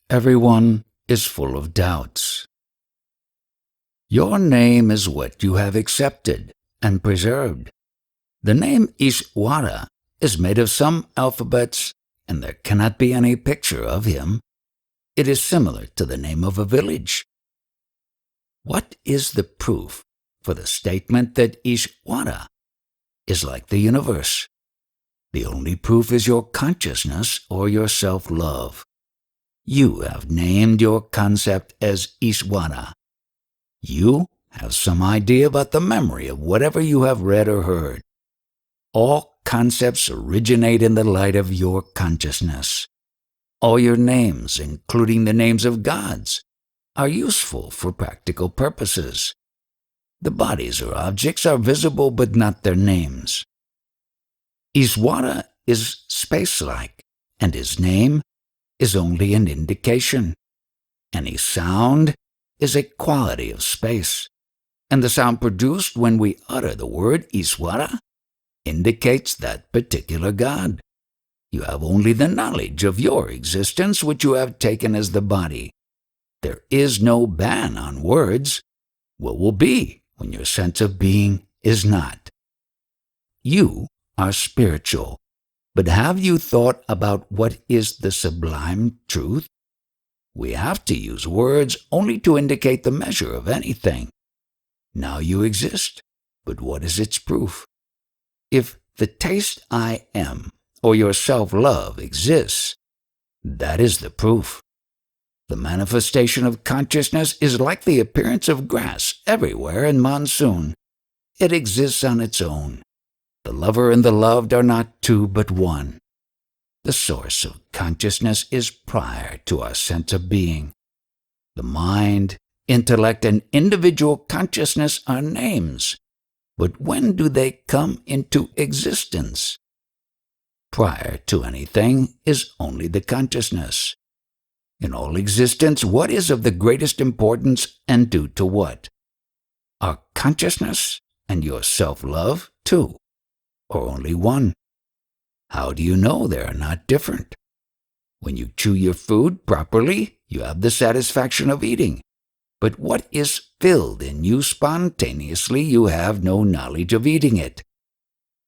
Everyone is full of doubts. Your name is what you have accepted and preserved. The name Ishwara is made of some alphabets, and there cannot be any picture of him. It is similar to the name of a village. What is the proof for the statement that Ishwara is like the universe? The only proof is your consciousness or your self-love. You have named your concept as Ishwara. You have some idea about the memory of whatever you have read or heard. All concepts originate in the light of your consciousness. All your names, including the names of gods, are useful for practical purposes. The bodies or objects are visible but not their names. Ishwara is space-like, and his name is only an indication. Any sound is a quality of space, and the sound produced when we utter the word Ishwara indicates that particular God. You have only the knowledge of your existence, which you have taken as the body. There is no ban on words. What will be when your sense of being is not? You are spiritual, but have you thought about what is the sublime truth? We have to use words only to indicate the measure of anything. Now you exist, but what is its proof? If the taste I am, or your self-love exists, that is the proof. The manifestation of consciousness is like the appearance of grass everywhere in monsoon. It exists on its own. The lover and the loved are not two but one. The source of consciousness is prior to our sense of being. The mind, intellect, and individual consciousness are names. But when do they come into existence? Prior to anything is only the consciousness. In all existence, what is of the greatest importance and due to what? Our consciousness and your self-love, too, or only one? How do you know they are not different? When you chew your food properly, you have the satisfaction of eating. But what is filled in you spontaneously, you have no knowledge of eating it.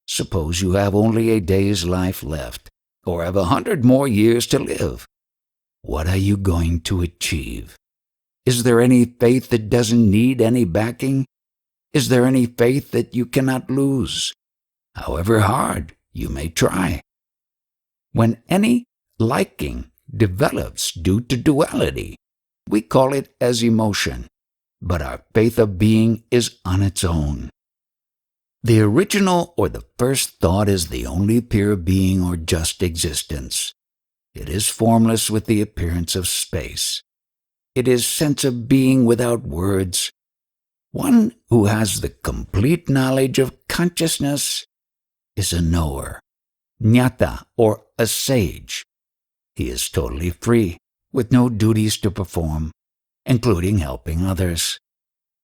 Suppose you have only a day's life left, or have 100 more years to live. What are you going to achieve? Is there any faith that doesn't need any backing? Is there any faith that you cannot lose, however hard you may try? When any liking develops due to duality, we call it as emotion, but our faith of being is on its own. The original or the first thought is the only pure being or just existence. It is formless with the appearance of space. It is sense of being without words. One who has the complete knowledge of consciousness is a knower, jnata, or a sage. He is totally free, with no duties to perform, including helping others.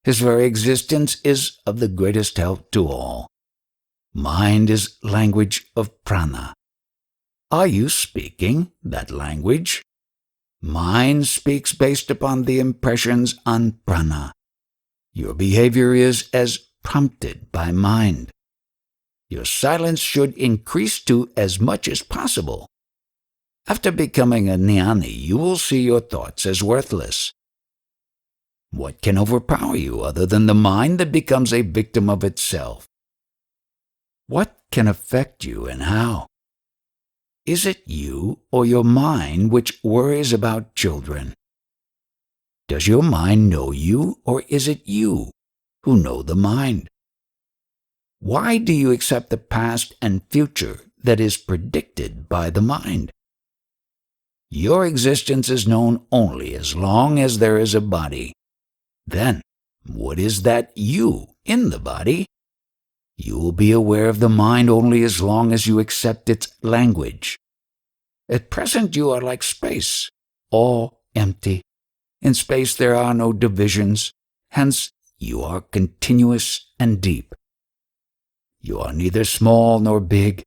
His very existence is of the greatest help to all. Mind is language of prana. Are you speaking that language? Mind speaks based upon the impressions on prana. Your behavior is as prompted by mind. Your silence should increase to as much as possible. After becoming a jnani, you will see your thoughts as worthless. What can overpower you other than the mind that becomes a victim of itself? What can affect you and how? Is it you or your mind which worries about children? Does your mind know you, or is it you who know the mind? Why do you accept the past and future that is predicted by the mind? Your existence is known only as long as there is a body. Then, what is that you in the body? You will be aware of the mind only as long as you accept its language. At present you are like space, all empty. In space there are no divisions, hence you are continuous and deep. You are neither small nor big,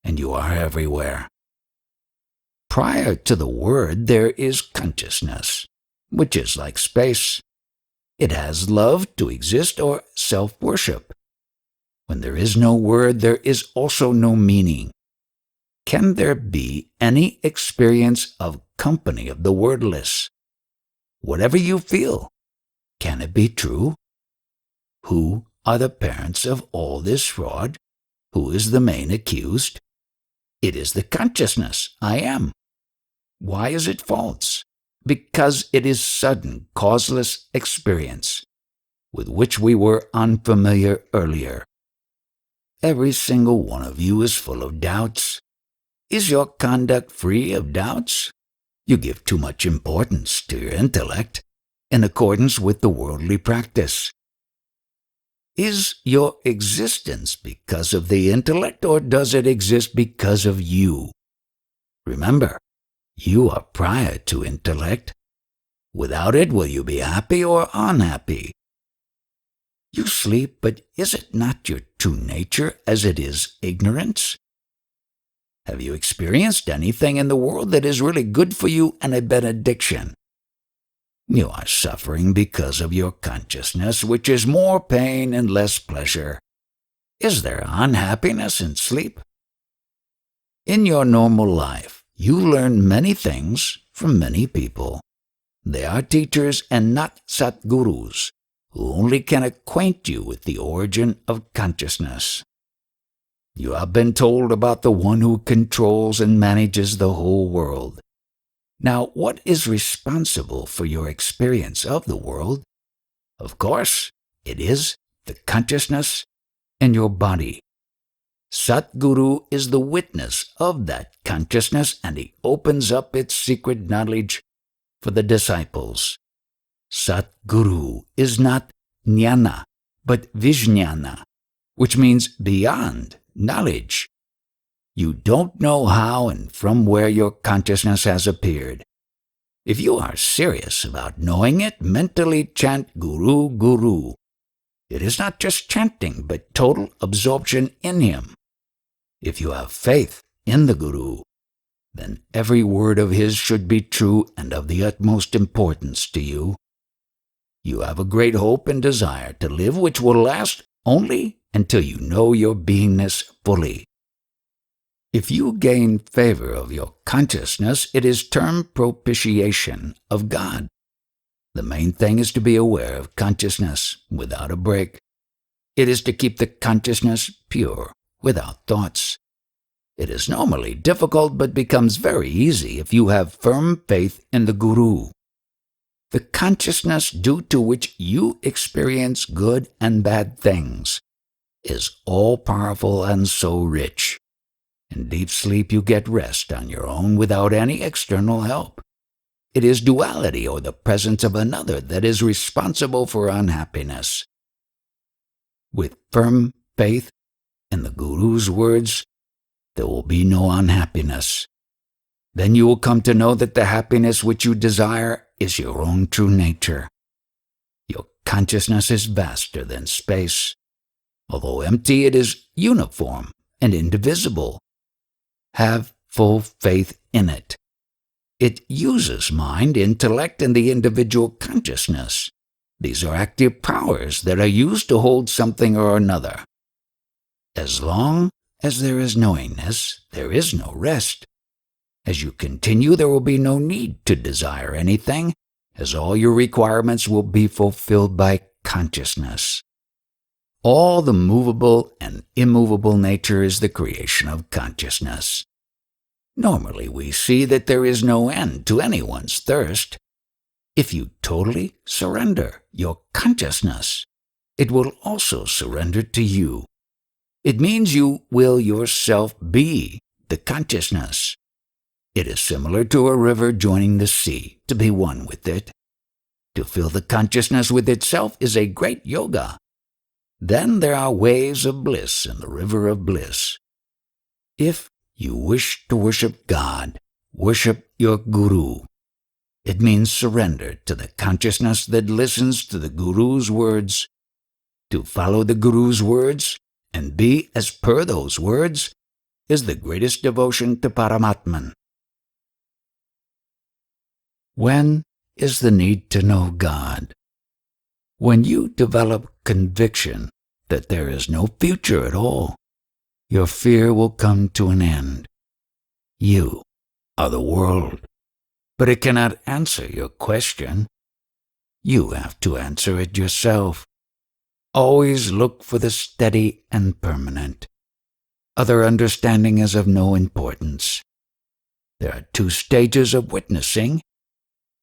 and you are everywhere. Prior to the word, there is consciousness, which is like space. It has love to exist or self-worship. When there is no word, there is also no meaning. Can there be any experience of company of the wordless? Whatever you feel, can it be true? Who are the parents of all this fraud? Who is the main accused? It is the consciousness, I am. Why is it false? Because it is sudden, causeless experience, with which we were unfamiliar earlier. Every single one of you is full of doubts. Is your conduct free of doubts? You give too much importance to your intellect, in accordance with the worldly practice. Is your existence because of the intellect, or does it exist because of you? Remember, you are prior to intellect. Without it, will you be happy or unhappy? You sleep, but is it not your true nature as it is ignorance? Have you experienced anything in the world that is really good for you and a benediction? You are suffering because of your consciousness, which is more pain and less pleasure. Is there unhappiness in sleep? In your normal life, you learn many things from many people. They are teachers and not Satgurus, who only can acquaint you with the origin of consciousness. You have been told about the one who controls and manages the whole world. Now, what is responsible for your experience of the world? Of course, it is the consciousness in your body. Satguru is the witness of that consciousness, and he opens up its secret knowledge for the disciples. Satguru is not jnana, but vijnana, which means beyond knowledge. You don't know how and from where your consciousness has appeared. If you are serious about knowing it, mentally chant Guru, Guru. It is not just chanting, but total absorption in him. If you have faith in the Guru, then every word of his should be true and of the utmost importance to you. You have a great hope and desire to live which will last only until you know your beingness fully. If you gain favor of your consciousness, it is termed propitiation of God. The main thing is to be aware of consciousness without a break. It is to keep the consciousness pure, without thoughts. It is normally difficult, but becomes very easy if you have firm faith in the Guru. The consciousness due to which you experience good and bad things is all-powerful and so rich. In deep sleep you get rest on your own without any external help. It is duality or the presence of another that is responsible for unhappiness. With firm faith in the Guru's words, there will be no unhappiness. Then you will come to know that the happiness which you desire is your own true nature. Your consciousness is vaster than space. Although empty, it is uniform and indivisible. Have full faith in it. It uses mind, intellect, and the individual consciousness. These are active powers that are used to hold something or another. As long as there is knowingness, there is no rest. As you continue, there will be no need to desire anything, as all your requirements will be fulfilled by consciousness. All the movable and immovable nature is the creation of consciousness. Normally we see that there is no end to anyone's thirst. If you totally surrender your consciousness, it will also surrender to you. It means you will yourself be the consciousness. It is similar to a river joining the sea, to be one with it. To fill the consciousness with itself is a great yoga. Then there are waves of bliss in the river of bliss. If you wish to worship God, worship your Guru. It means surrender to the consciousness that listens to the Guru's words. To follow the Guru's words and be as per those words is the greatest devotion to Paramatman. When is the need to know God? When you develop conviction that there is no future at all, your fear will come to an end. You are the world, but it cannot answer your question. You have to answer it yourself. Always look for the steady and permanent. Other understanding is of no importance. There are two stages of witnessing.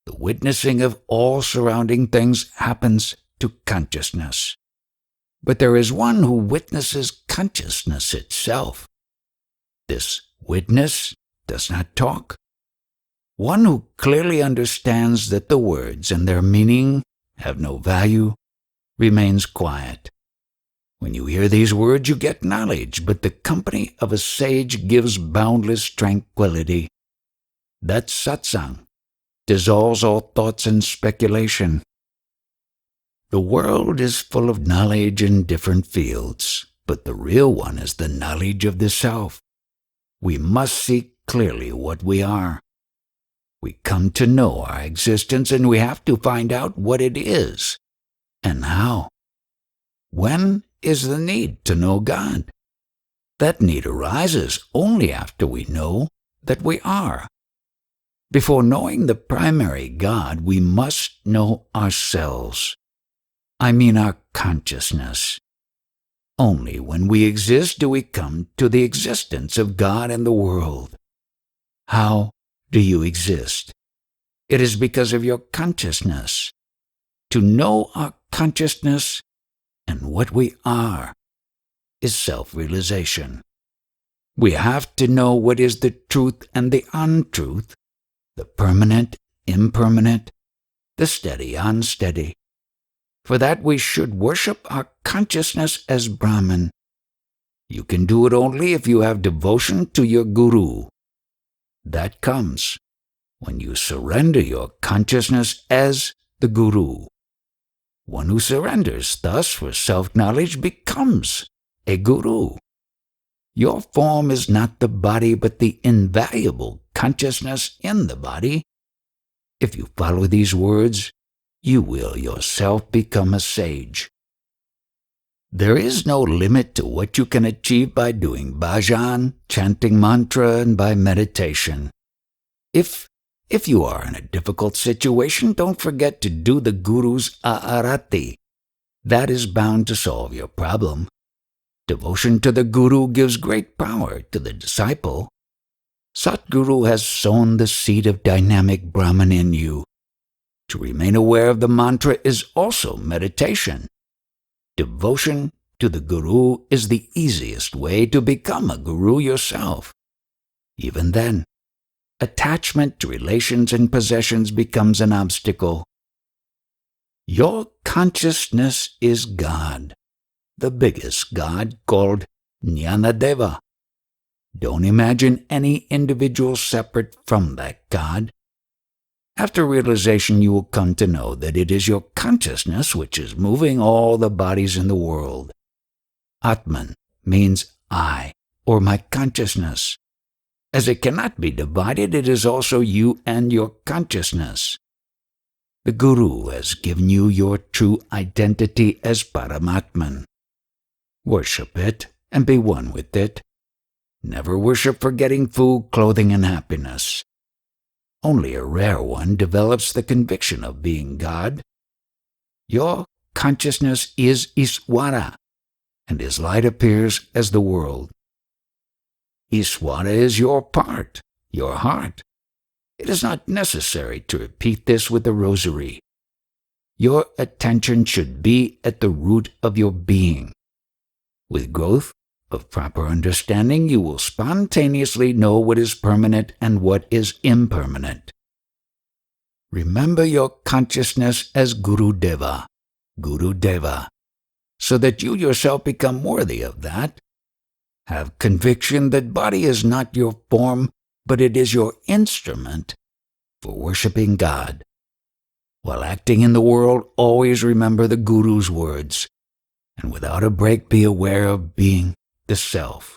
The witnessing of all surrounding things happens to consciousness. But there is one who witnesses consciousness itself. This witness does not talk. One who clearly understands that the words and their meaning have no value remains quiet. When you hear these words, you get knowledge, but the company of a sage gives boundless tranquility. That satsang dissolves all thoughts and speculation. The world is full of knowledge in different fields, but the real one is the knowledge of the self. We must see clearly what we are. We come to know our existence, and we have to find out what it is and how. When is the need to know God? That need arises only after we know that we are. Before knowing the primary God, we must know ourselves. I mean our consciousness. Only when we exist do we come to the existence of God and the world. How do you exist? It is because of your consciousness. To know our consciousness and what we are is self-realization. We have to know what is the truth and the untruth, the permanent, impermanent, the steady, unsteady. For that we should worship our consciousness as Brahman. You can do it only if you have devotion to your Guru. That comes when you surrender your consciousness as the Guru. One who surrenders thus for self-knowledge becomes a Guru. Your form is not the body, but the invaluable consciousness in the body. If you follow these words, you will yourself become a sage. There is no limit to what you can achieve by doing bhajan, chanting mantra, and by meditation. If you are in a difficult situation, don't forget to do the Guru's Arati. That is bound to solve your problem. Devotion to the Guru gives great power to the disciple. Satguru has sown the seed of dynamic Brahman in you. To remain aware of the mantra is also meditation. Devotion to the Guru is the easiest way to become a Guru yourself. Even then, attachment to relations and possessions becomes an obstacle. Your consciousness is God, the biggest God called Jnanadeva. Don't imagine any individual separate from that God. After realization, you will come to know that it is your consciousness which is moving all the bodies in the world. Atman means I, or my consciousness. As it cannot be divided, it is also you and your consciousness. The Guru has given you your true identity as Paramatman. Worship it and be one with it. Never worship for getting food, clothing, and happiness. Only a rare one develops the conviction of being God. Your consciousness is Iswara, and his light appears as the world. Iswara is your part, your heart. It is not necessary to repeat this with the rosary. Your attention should be at the root of your being. With growth of proper understanding, you will spontaneously know what is permanent and what is impermanent. Remember your consciousness as Guru Deva, so that you yourself become worthy of that. Have conviction that body is not your form, but it is your instrument for worshiping God. While acting in the world, always remember the Guru's words, and without a break be aware of being the self.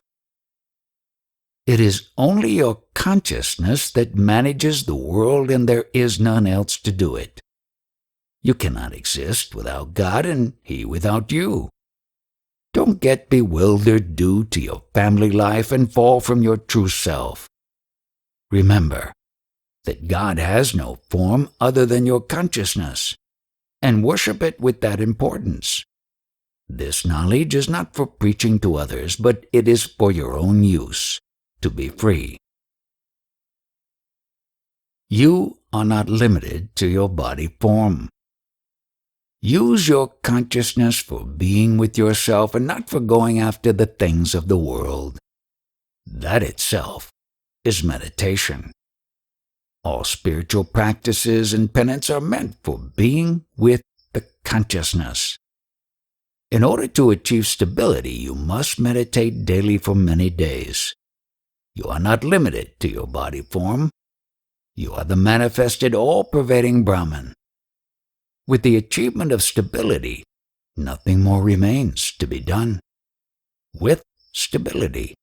It is only your consciousness that manages the world, and there is none else to do it. You cannot exist without God and He without you. Don't get bewildered due to your family life and fall from your true self. Remember that God has no form other than your consciousness, and worship it with that importance. This knowledge is not for preaching to others, but it is for your own use, to be free. You are not limited to your body form. Use your consciousness for being with yourself and not for going after the things of the world. That itself is meditation. All spiritual practices and penance are meant for being with the consciousness. In order to achieve stability, you must meditate daily for many days. You are not limited to your body form. You are the manifested, all-pervading Brahman. With the achievement of stability, nothing more remains to be done. With stability,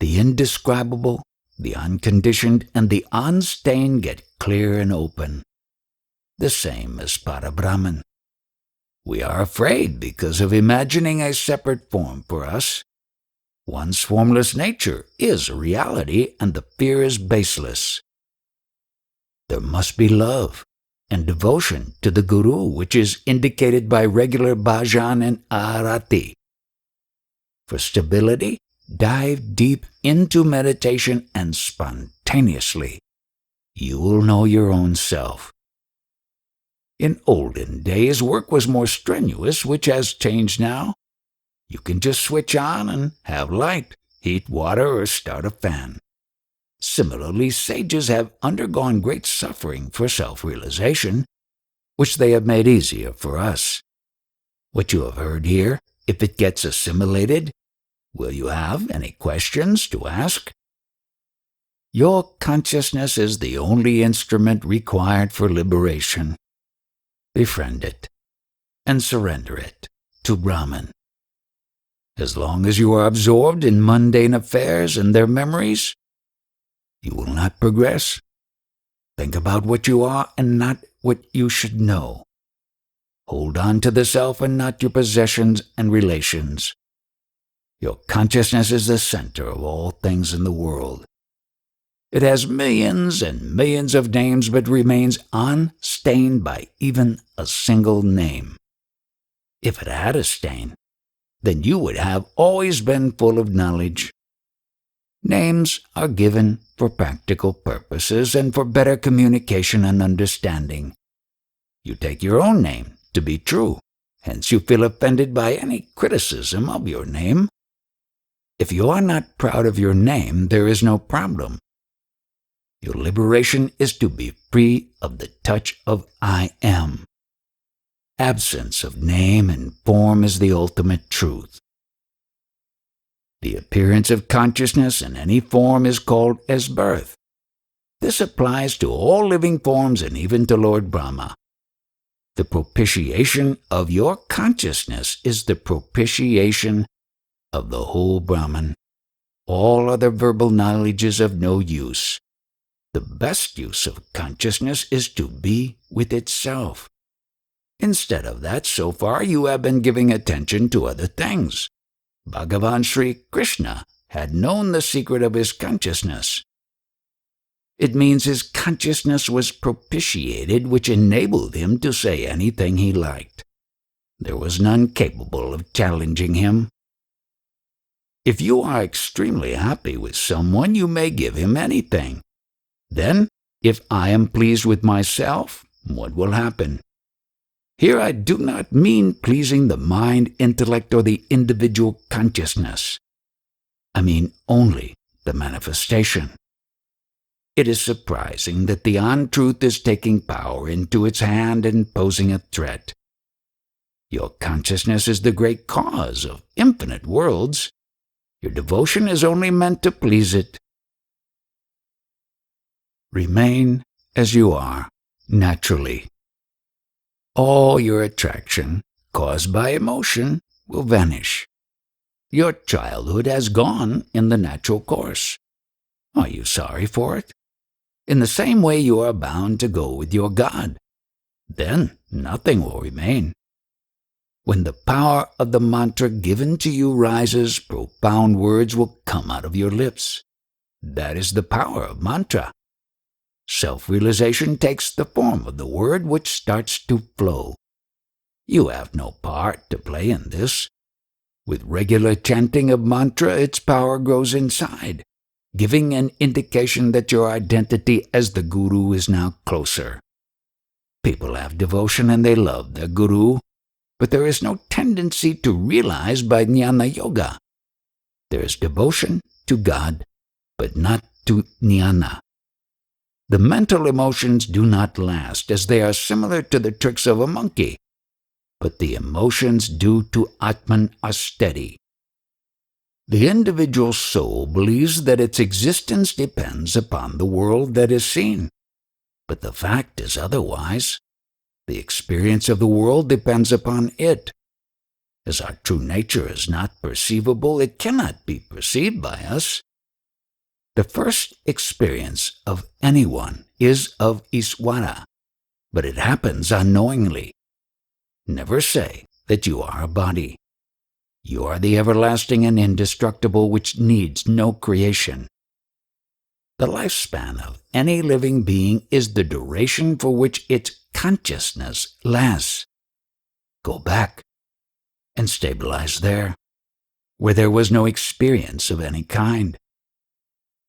the indescribable, the unconditioned, and the unstained get clear and open. The same as Para-Brahman. We are afraid because of imagining a separate form for us. One's formless nature is a reality, and the fear is baseless. There must be love and devotion to the Guru, which is indicated by regular bhajan and arati. For stability, dive deep into meditation and spontaneously you will know your own self. In olden days, work was more strenuous, which has changed now. You can just switch on and have light, heat water, or start a fan. Similarly, sages have undergone great suffering for self-realization, which they have made easier for us. What you have heard here, if it gets assimilated, will you have any questions to ask? Your consciousness is the only instrument required for liberation. Befriend it and surrender it to Brahman. As long as you are absorbed in mundane affairs and their memories, you will not progress. Think about what you are and not what you should know. Hold on to the self and not your possessions and relations. Your consciousness is the center of all things in the world. It has millions and millions of names, but remains unstained by even a single name. If it had a stain, then you would have always been full of knowledge. Names are given for practical purposes and for better communication and understanding. You take your own name to be true, hence you feel offended by any criticism of your name. If you are not proud of your name, there is no problem. Your liberation is to be free of the touch of I am. Absence of name and form is the ultimate truth. The appearance of consciousness in any form is called as birth. This applies to all living forms and even to Lord Brahma. The propitiation of your consciousness is the propitiation of the whole Brahman. All other verbal knowledge is of no use. The best use of consciousness is to be with itself. Instead of that, so far you have been giving attention to other things. Bhagavan Sri Krishna had known the secret of his consciousness. It means his consciousness was propitiated, which enabled him to say anything he liked. There was none capable of challenging him. If you are extremely happy with someone, you may give him anything. Then, if I am pleased with myself, what will happen? Here I do not mean pleasing the mind, intellect, or the individual consciousness. I mean only the manifestation. It is surprising that the untruth is taking power into its hand and posing a threat. Your consciousness is the great cause of infinite worlds. Your devotion is only meant to please it. Remain as you are, naturally. All your attraction, caused by emotion, will vanish. Your childhood has gone in the natural course. Are you sorry for it? In the same way you are bound to go with your God. Then nothing will remain. When the power of the mantra given to you rises, profound words will come out of your lips. That is the power of mantra. Self-realization takes the form of the word which starts to flow. You have no part to play in this. With regular chanting of mantra, its power grows inside, giving an indication that your identity as the Guru is now closer. People have devotion and they love their Guru, but there is no tendency to realize by jnana yoga. There is devotion to God, but not to jnana. The mental emotions do not last, as they are similar to the tricks of a monkey, but the emotions due to Atman are steady. The individual soul believes that its existence depends upon the world that is seen, but the fact is otherwise. The experience of the world depends upon it. As our true nature is not perceivable, it cannot be perceived by us. The first experience of anyone is of Iswara, but it happens unknowingly. Never say that you are a body. You are the everlasting and indestructible which needs no creation. The lifespan of any living being is the duration for which its consciousness lasts. Go back and stabilize there, where there was no experience of any kind.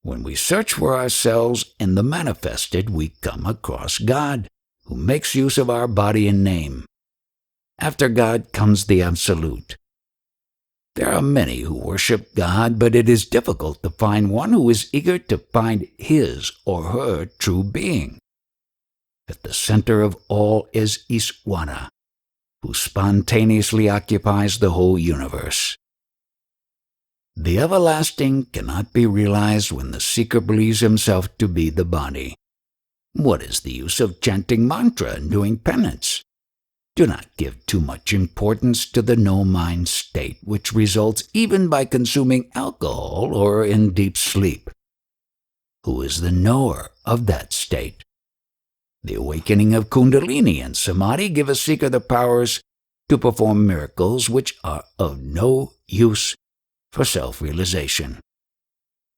When we search for ourselves in the manifested, we come across God, who makes use of our body and name. After God comes the Absolute. There are many who worship God, but it is difficult to find one who is eager to find his or her true being. At the center of all is Iswara, who spontaneously occupies the whole universe. The everlasting cannot be realized when the seeker believes himself to be the body. What is the use of chanting mantra and doing penance? Do not give too much importance to the no-mind state, which results even by consuming alcohol or in deep sleep. Who is the knower of that state? The awakening of Kundalini and Samadhi give a seeker the powers to perform miracles which are of no use for self-realization.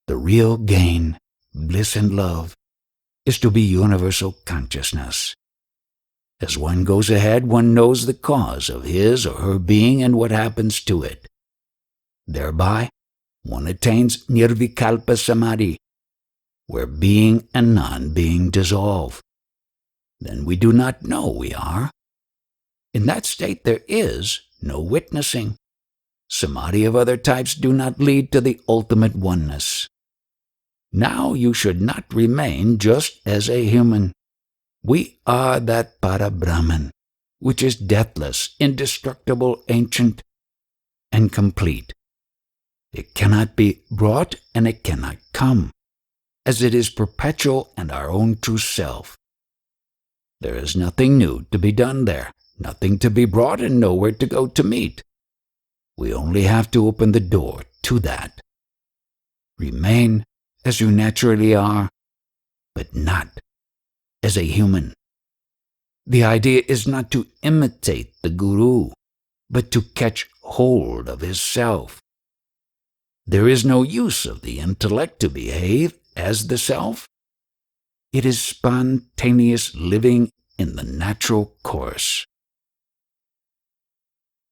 The real gain, bliss and love, is to be universal consciousness. As one goes ahead, one knows the cause of his or her being and what happens to it. Thereby, one attains nirvikalpa samadhi, where being and non-being dissolve. Then we do not know we are. In that state there is no witnessing. Samadhi of other types do not lead to the ultimate oneness. Now you should not remain just as a human. We are that Para-Brahman, which is deathless, indestructible, ancient, and complete. It cannot be brought and it cannot come, as it is perpetual and our own true self. There is nothing new to be done there, nothing to be brought and nowhere to go to meet. We only have to open the door to that. Remain as you naturally are, but not as a human. The idea is not to imitate the Guru, but to catch hold of his self. There is no use of the intellect to behave as the self. It is spontaneous living in the natural course.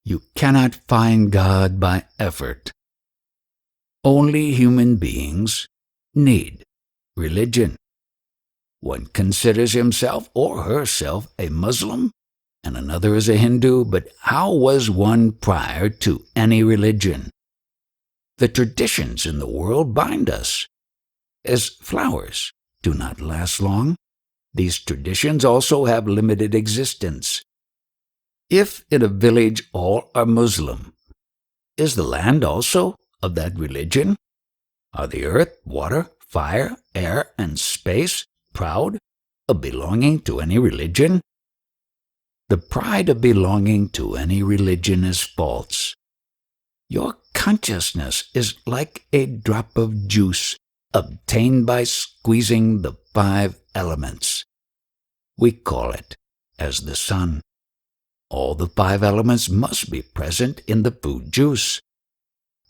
You cannot find God by effort. Only human beings need religion. One considers himself or herself a Muslim, and another is a Hindu, but how was one prior to any religion? The traditions in the world bind us. As flowers do not last long, these traditions also have limited existence. If in a village all are Muslim, is the land also of that religion? Are the earth, water, fire, air, and space proud of belonging to any religion? The pride of belonging to any religion is false. Your consciousness is like a drop of juice obtained by squeezing the 5 elements. We call it as the sun. All the 5 elements must be present in the food juice.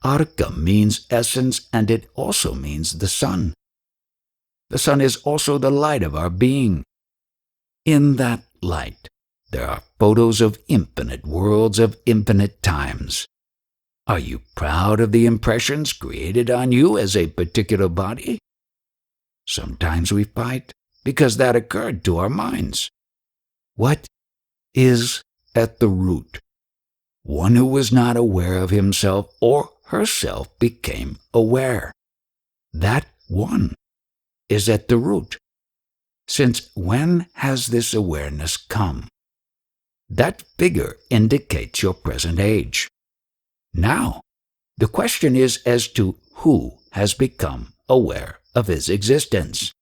Arka means essence, and it also means the sun. The sun is also the light of our being. In that light, there are photos of infinite worlds of infinite times. Are you proud of the impressions created on you as a particular body? Sometimes we fight because that occurred to our minds. What is at the root? One who was not aware of himself or herself became aware. That one is at the root. Since when has this awareness come? That figure indicates your present age. Now, the question is as to who has become aware of his existence.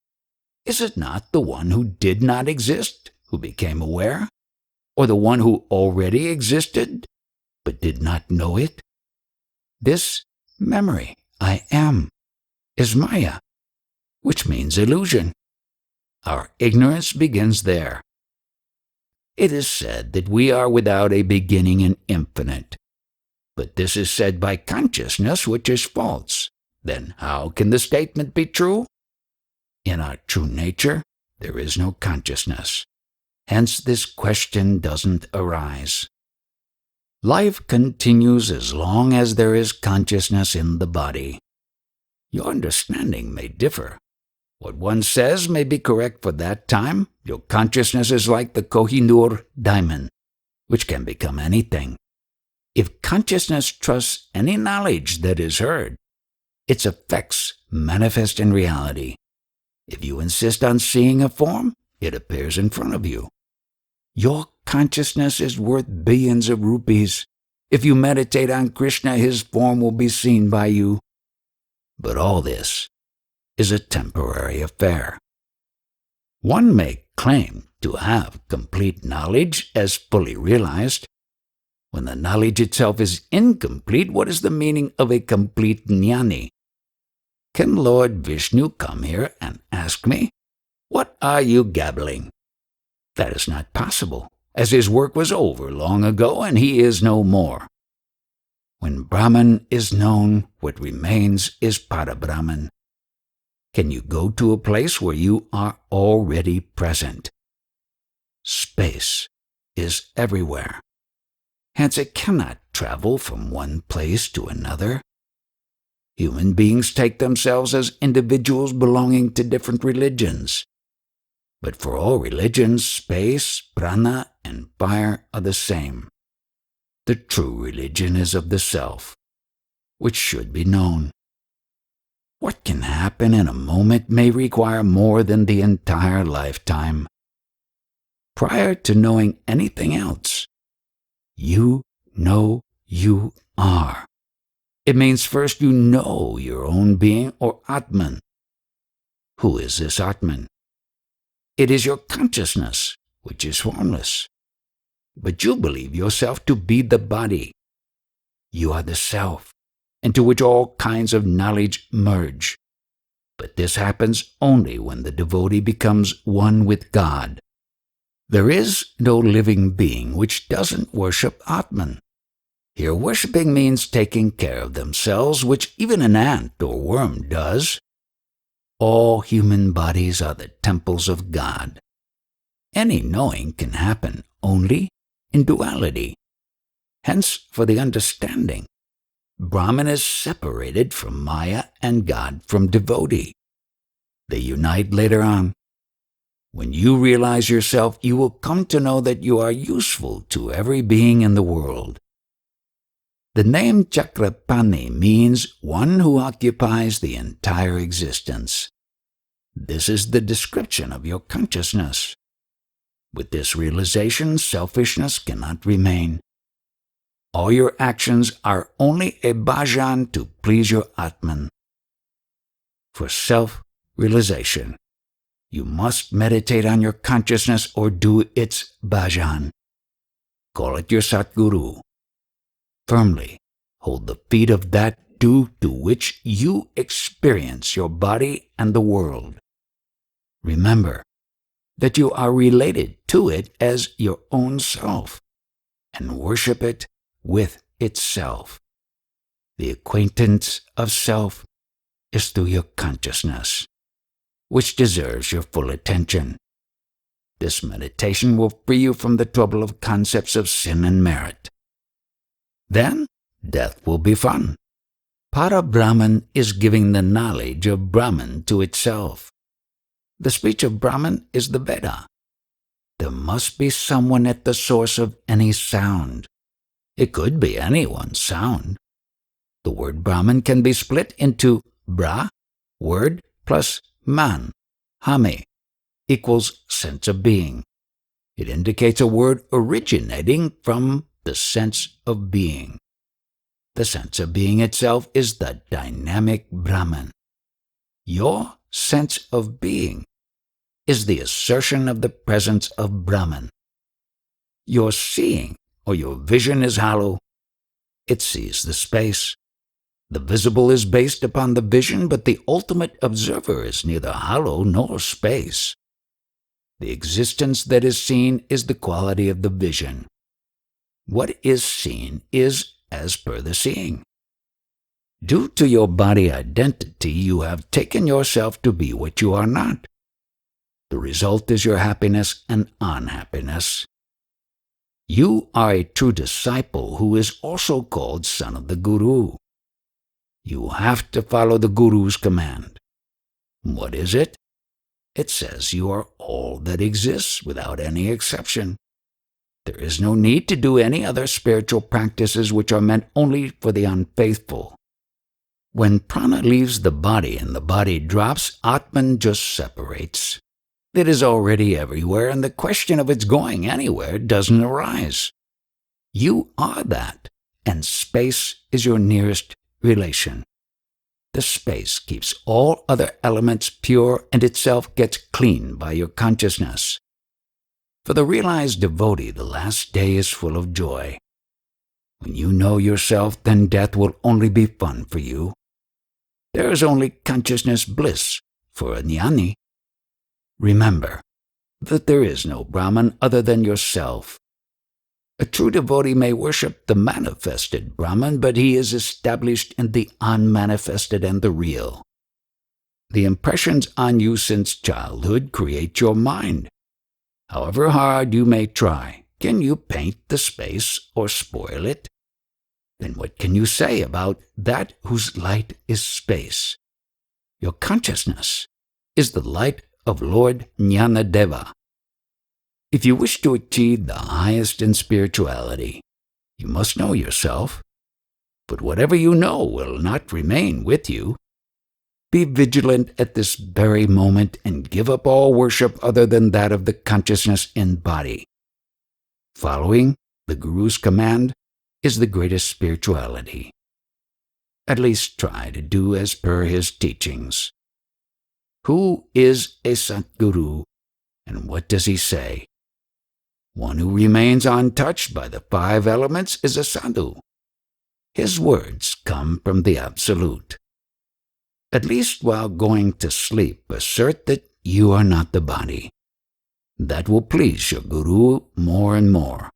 Is it not the one who did not exist who became aware? Or the one who already existed but did not know it? This memory, I am, is Maya, which means illusion. Our ignorance begins there. It is said that we are without a beginning and infinite. But this is said by consciousness, which is false. Then how can the statement be true? In our true nature, there is no consciousness. Hence this question doesn't arise. Life continues as long as there is consciousness in the body. Your understanding may differ. What one says may be correct for that time. Your consciousness is like the Kohinoor diamond, which can become anything. If consciousness trusts any knowledge that is heard, its effects manifest in reality. If you insist on seeing a form, it appears in front of you. Your consciousness is worth billions of rupees. If you meditate on Krishna, his form will be seen by you. But all this is a temporary affair. One may claim to have complete knowledge as fully realized. When the knowledge itself is incomplete, what is the meaning of a complete jnani? Can Lord Vishnu come here and ask me, "What are you gabbling?" That is not possible, as his work was over long ago and he is no more. When Brahman is known, what remains is Parabrahman. Can you go to a place where you are already present? Space is everywhere. Hence it cannot travel from one place to another. Human beings take themselves as individuals belonging to different religions. But for all religions, space, prana, and fire are the same. The true religion is of the self, which should be known. What can happen in a moment may require more than the entire lifetime. Prior to knowing anything else, you know you are. It means first you know your own being or Atman. Who is this Atman? It is your consciousness, which is formless. But you believe yourself to be the body. You are the self, into which all kinds of knowledge merge. But this happens only when the devotee becomes one with God. There is no living being which doesn't worship Atman. Here worshipping means taking care of themselves, which even an ant or worm does. All human bodies are the temples of God. Any knowing can happen only in duality. Hence, for the understanding, Brahman is separated from Maya and God from devotee. They unite later on. When you realize yourself, you will come to know that you are useful to every being in the world. The name Chakrapani means one who occupies the entire existence. This is the description of your consciousness. With this realization, selfishness cannot remain. All your actions are only a bhajan to please your Atman. For self-realization, you must meditate on your consciousness or do its bhajan. Call it your Satguru. Firmly hold the feet of that due to which you experience your body and the world. Remember that you are related to it as your own self, and worship it with itself. The acquaintance of self is through your consciousness, which deserves your full attention. This meditation will free you from the trouble of concepts of sin and merit. Then, death will be fun. Para-Brahman is giving the knowledge of Brahman to itself. The speech of Brahman is the Veda. There must be someone at the source of any sound. It could be anyone's sound. The word Brahman can be split into Bra, word, plus Man, Hame, equals sense of being. It indicates a word originating from the sense of being. The sense of being itself is the dynamic Brahman. Your sense of being is the assertion of the presence of Brahman. Your seeing or your vision is hollow. It sees the space. The visible is based upon the vision, but the ultimate observer is neither hollow nor space. The existence that is seen is the quality of the vision. What is seen is as per the seeing. Due to your body identity, you have taken yourself to be what you are not. The result is your happiness and unhappiness. You are a true disciple who is also called son of the Guru. You have to follow the Guru's command. What is it? It says you are all that exists without any exception. There is no need to do any other spiritual practices which are meant only for the unfaithful. When prana leaves the body and the body drops, Atman just separates. It is already everywhere, and the question of its going anywhere doesn't arise. You are that, and space is your nearest relation. The space keeps all other elements pure and itself gets cleaned by your consciousness. For the realized devotee, the last day is full of joy. When you know yourself, then death will only be fun for you. There is only consciousness bliss for a jnani. Remember that there is no Brahman other than yourself. A true devotee may worship the manifested Brahman, but he is established in the unmanifested and the real. The impressions on you since childhood create your mind. However hard you may try, can you paint the space or spoil it? Then what can you say about that whose light is space? Your consciousness is the light of Lord Jnanadeva. If you wish to achieve the highest in spirituality, you must know yourself. But whatever you know will not remain with you. Be vigilant at this very moment and give up all worship other than that of the consciousness in body. Following the Guru's command is the greatest spirituality. At least try to do as per his teachings. Who is a Satguru, and what does he say? One who remains untouched by the 5 elements is a sadhu. His words come from the Absolute. At least while going to sleep, assert that you are not the body. That will please your Guru more and more.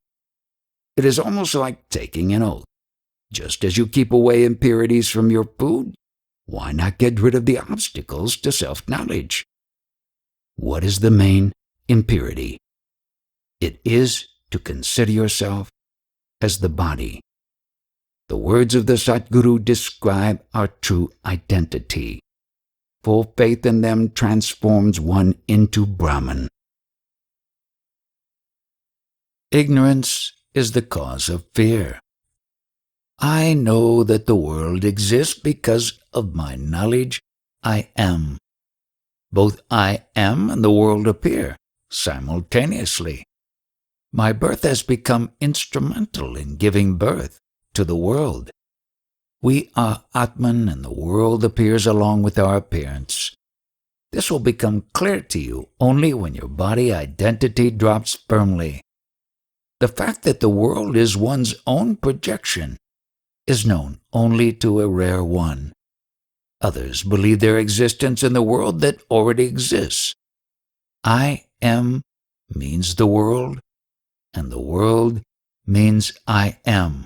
It is almost like taking an oath. Just as you keep away impurities from your food, why not get rid of the obstacles to self-knowledge? What is the main impurity? It is to consider yourself as the body. The words of the Satguru describe our true identity. Full faith in them transforms one into Brahman. Ignorance is the cause of fear. I know that the world exists because of my knowledge I am. Both I am and the world appear simultaneously. My birth has become instrumental in giving birth to the world. We are Atman and the world appears along with our appearance. This will become clear to you only when your body identity drops firmly. The fact that the world is one's own projection is known only to a rare one. Others believe their existence in the world that already exists. I am means the world, and the world means I am.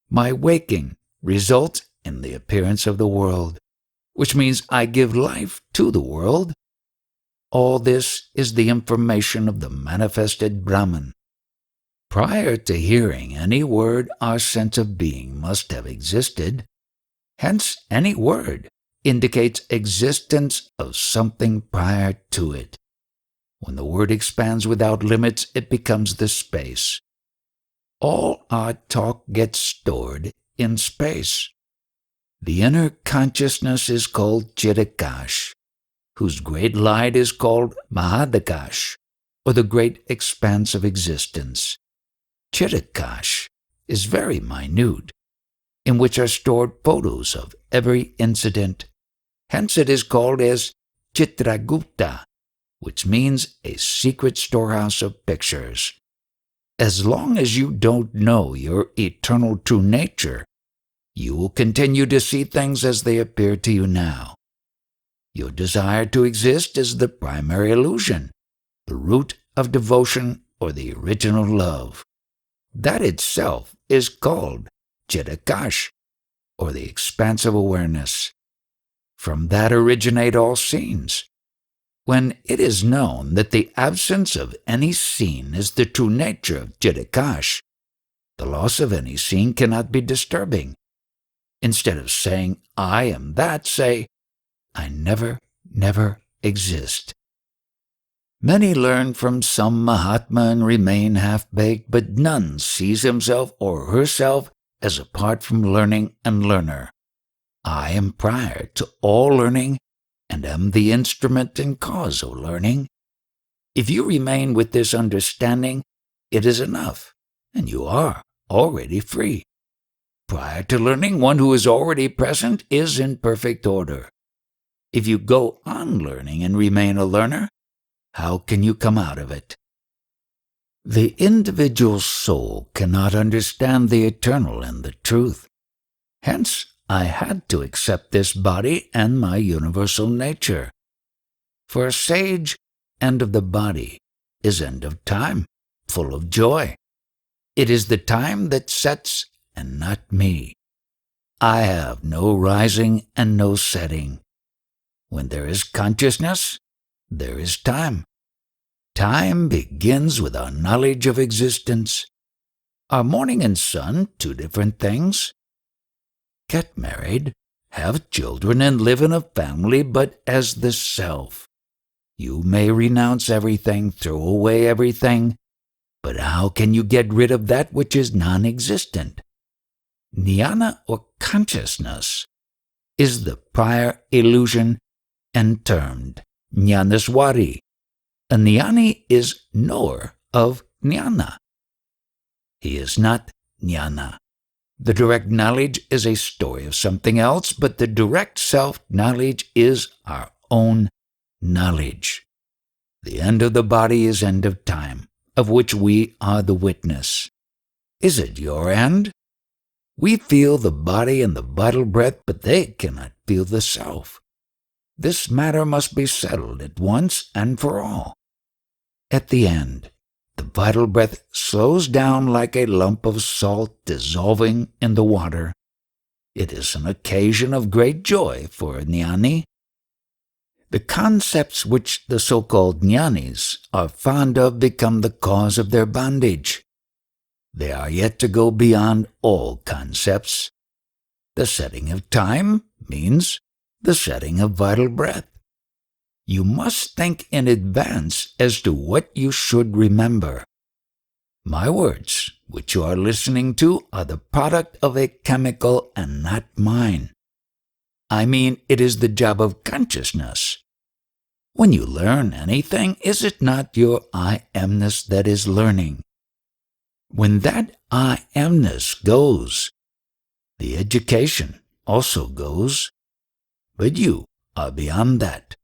My waking results in the appearance of the world, which means I give life to the world. All this is the information of the manifested Brahman. Prior to hearing any word, our sense of being must have existed. Hence, any word indicates existence of something prior to it. When the word expands without limits, it becomes the space. All our talk gets stored in space. The inner consciousness is called Chidakash, whose great light is called Mahadakash, or the great expanse of existence. Chidakash is very minute, in which are stored photos of every incident. Hence it is called as Chitragupta, which means a secret storehouse of pictures. As long as you don't know your eternal true nature, you will continue to see things as they appear to you now. Your desire to exist is the primary illusion, the root of devotion or the original love. That itself is called Chidakash, or the expanse of awareness. From that originate all scenes. When it is known that the absence of any scene is the true nature of Chidakash, the loss of any scene cannot be disturbing. Instead of saying, I am that, say, I never exist. Many learn from some Mahatma and remain half-baked, but none sees himself or herself as apart from learning and learner. I am prior to all learning and am the instrument and cause of learning. If you remain with this understanding, it is enough, and you are already free. Prior to learning, one who is already present is in perfect order. If you go on learning and remain a learner, how can you come out of it? The individual soul cannot understand the eternal and the truth. Hence, I had to accept this body and my universal nature. For a sage, end of the body is end of time, full of joy. It is the time that sets and not me. I have no rising and no setting. When there is consciousness, there is time. Time begins with our knowledge of existence. Are morning and sun two different things? Get married, have children, and live in a family, but as the self. You may renounce everything, throw away everything, but how can you get rid of that which is non-existent? Jnana, or consciousness, is the prior illusion and termed Jnanaswari. A jnani is knower of jnana. He is not jnana. The direct knowledge is a story of something else, but the direct self-knowledge is our own knowledge. The end of the body is end of time, of which we are the witness. Is it your end? We feel the body and the vital breath, but they cannot feel the self. This matter must be settled at once and for all. At the end, the vital breath slows down like a lump of salt dissolving in the water. It is an occasion of great joy for a jnani. The concepts which the so-called jnanis are fond of become the cause of their bondage. They are yet to go beyond all concepts. The setting of time means the setting of vital breath. You must think in advance as to what you should remember. My words, which you are listening to, are the product of a chemical and not mine. I mean, it is the job of consciousness. When you learn anything, is it not your I-amness that is learning? When that I-amness goes, the education also goes, but you are beyond that.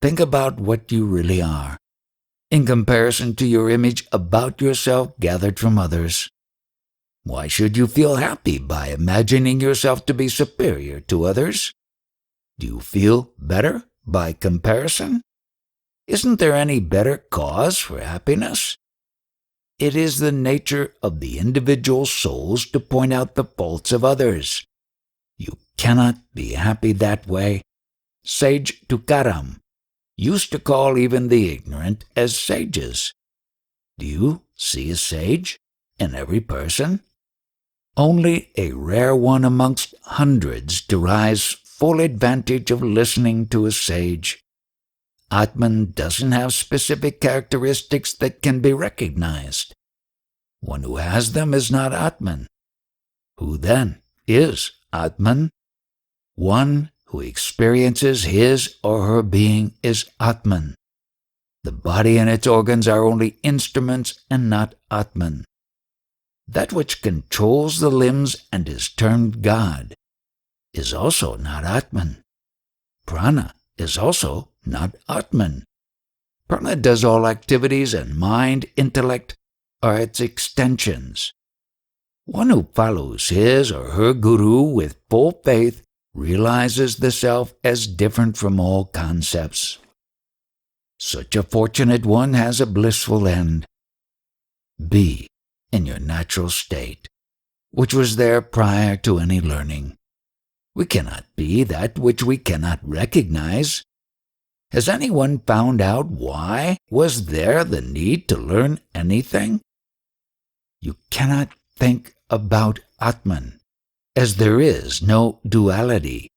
Think about what you really are, in comparison to your image about yourself gathered from others. Why should you feel happy by imagining yourself to be superior to others? Do you feel better by comparison? Isn't there any better cause for happiness? It is the nature of the individual souls to point out the faults of others. You cannot be happy that way. Sage Tukaram used to call even the ignorant as sages. Do you see a sage in every person? Only a rare one amongst hundreds derives full advantage of listening to a sage. Atman doesn't have specific characteristics that can be recognized. One who has them is not Atman. Who then is Atman? One who experiences his or her being is Atman. The body and its organs are only instruments and not Atman. That which controls the limbs and is termed God is also not Atman. Prana is also not Atman. Prana does all activities, and mind, intellect are its extensions. One who follows his or her guru with full faith realizes the self as different from all concepts. Such a fortunate one has a blissful end. Be in your natural state, which was there prior to any learning. We cannot be that which we cannot recognize. Has anyone found out why was there the need to learn anything? You cannot think about Atman, as there is no duality.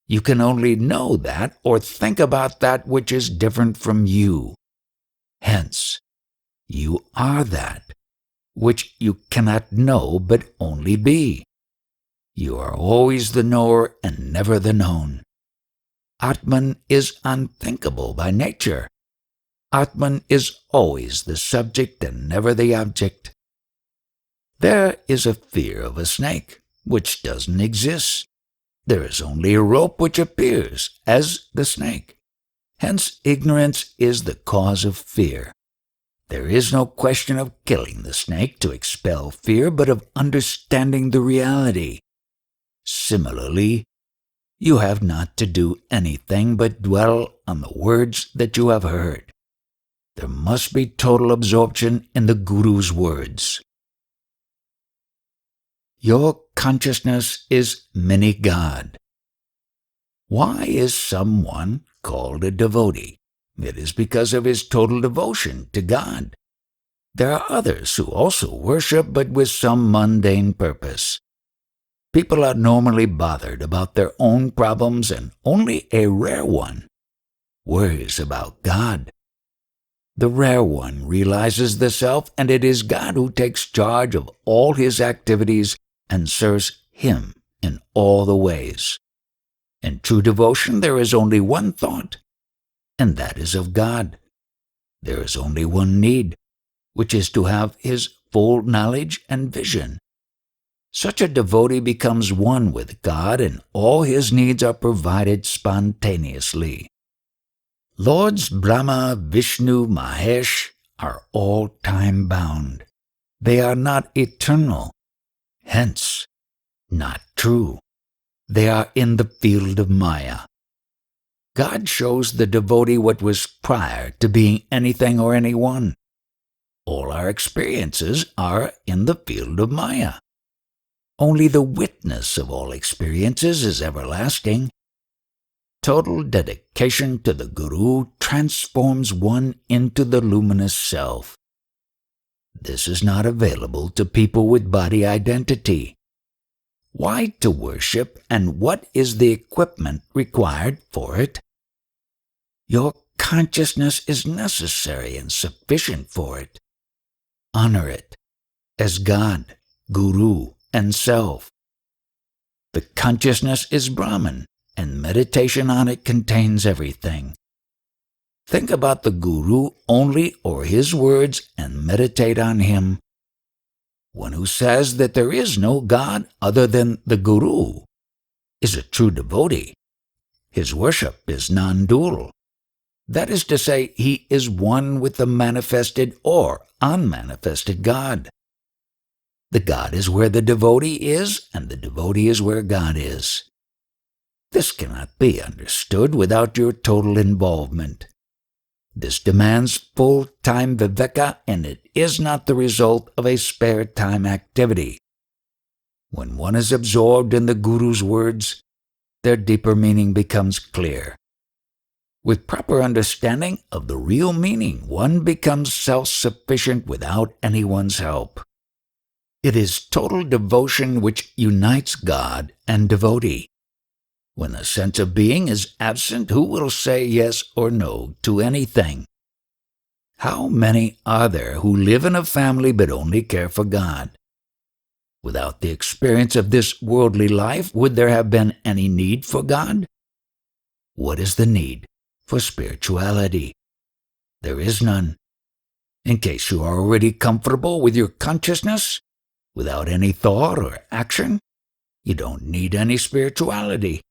You can only know that or think about that which is different from you. Hence, you are that which you cannot know but only be. You are always the knower and never the known. Atman is unthinkable by nature. Atman is always the subject and never the object. There is a fear of a snake, which doesn't exist. There is only a rope which appears as the snake. Hence, ignorance is the cause of fear. There is no question of killing the snake to expel fear, but of understanding the reality. Similarly, you have not to do anything but dwell on the words that you have heard. There must be total absorption in the Guru's words. Your consciousness is mini-God. Why is someone called a devotee? It is because of his total devotion to God. There are others who also worship, but with some mundane purpose. People are normally bothered about their own problems, and only a rare one worries about God. The rare one realizes the self, and it is God who takes charge of all his activities and serves him in all the ways. In true devotion, there is only one thought, and that is of God. There is only one need, which is to have his full knowledge and vision. Such a devotee becomes one with God, and all his needs are provided spontaneously. Lords Brahma, Vishnu, Mahesh are all time-bound. They are not eternal, hence not true. They are in the field of Maya. God shows the devotee what was prior to being anything or anyone. All our experiences are in the field of Maya. Only the witness of all experiences is everlasting. Total dedication to the Guru transforms one into the luminous self. This is not available to people with body identity. Why to worship, and what is the equipment required for it? Your consciousness is necessary and sufficient for it. Honor it as God, Guru, and Self. The consciousness is Brahman, and meditation on it contains everything. Think about the Guru only or his words and meditate on him. One who says that there is no God other than the Guru is a true devotee. His worship is non-dual. That is to say, he is one with the manifested or unmanifested God. The God is where the devotee is, and the devotee is where God is. This cannot be understood without your total involvement. This demands full-time viveka, and it is not the result of a spare-time activity. When one is absorbed in the Guru's words, their deeper meaning becomes clear. With proper understanding of the real meaning, one becomes self-sufficient without anyone's help. It is total devotion which unites God and devotee. When the sense of being is absent, who will say yes or no to anything? How many are there who live in a family but only care for God? Without the experience of this worldly life, would there have been any need for God? What is the need for spirituality? There is none. In case you are already comfortable with your consciousness, without any thought or action, you don't need any spirituality.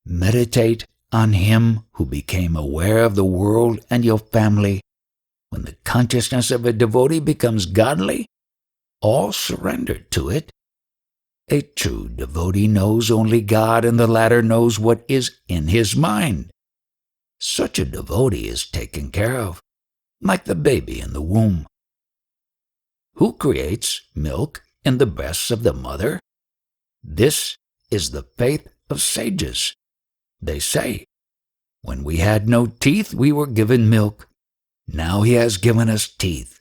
Meditate on Him who became aware of the world and your family. When the consciousness of a devotee becomes godly, all surrendered to it. A true devotee knows only God, and the latter knows what is in his mind. Such a devotee is taken care of, like the baby in the womb. Who creates milk in the breasts of the mother? This is the faith of sages. They say, when we had no teeth, we were given milk. Now He has given us teeth.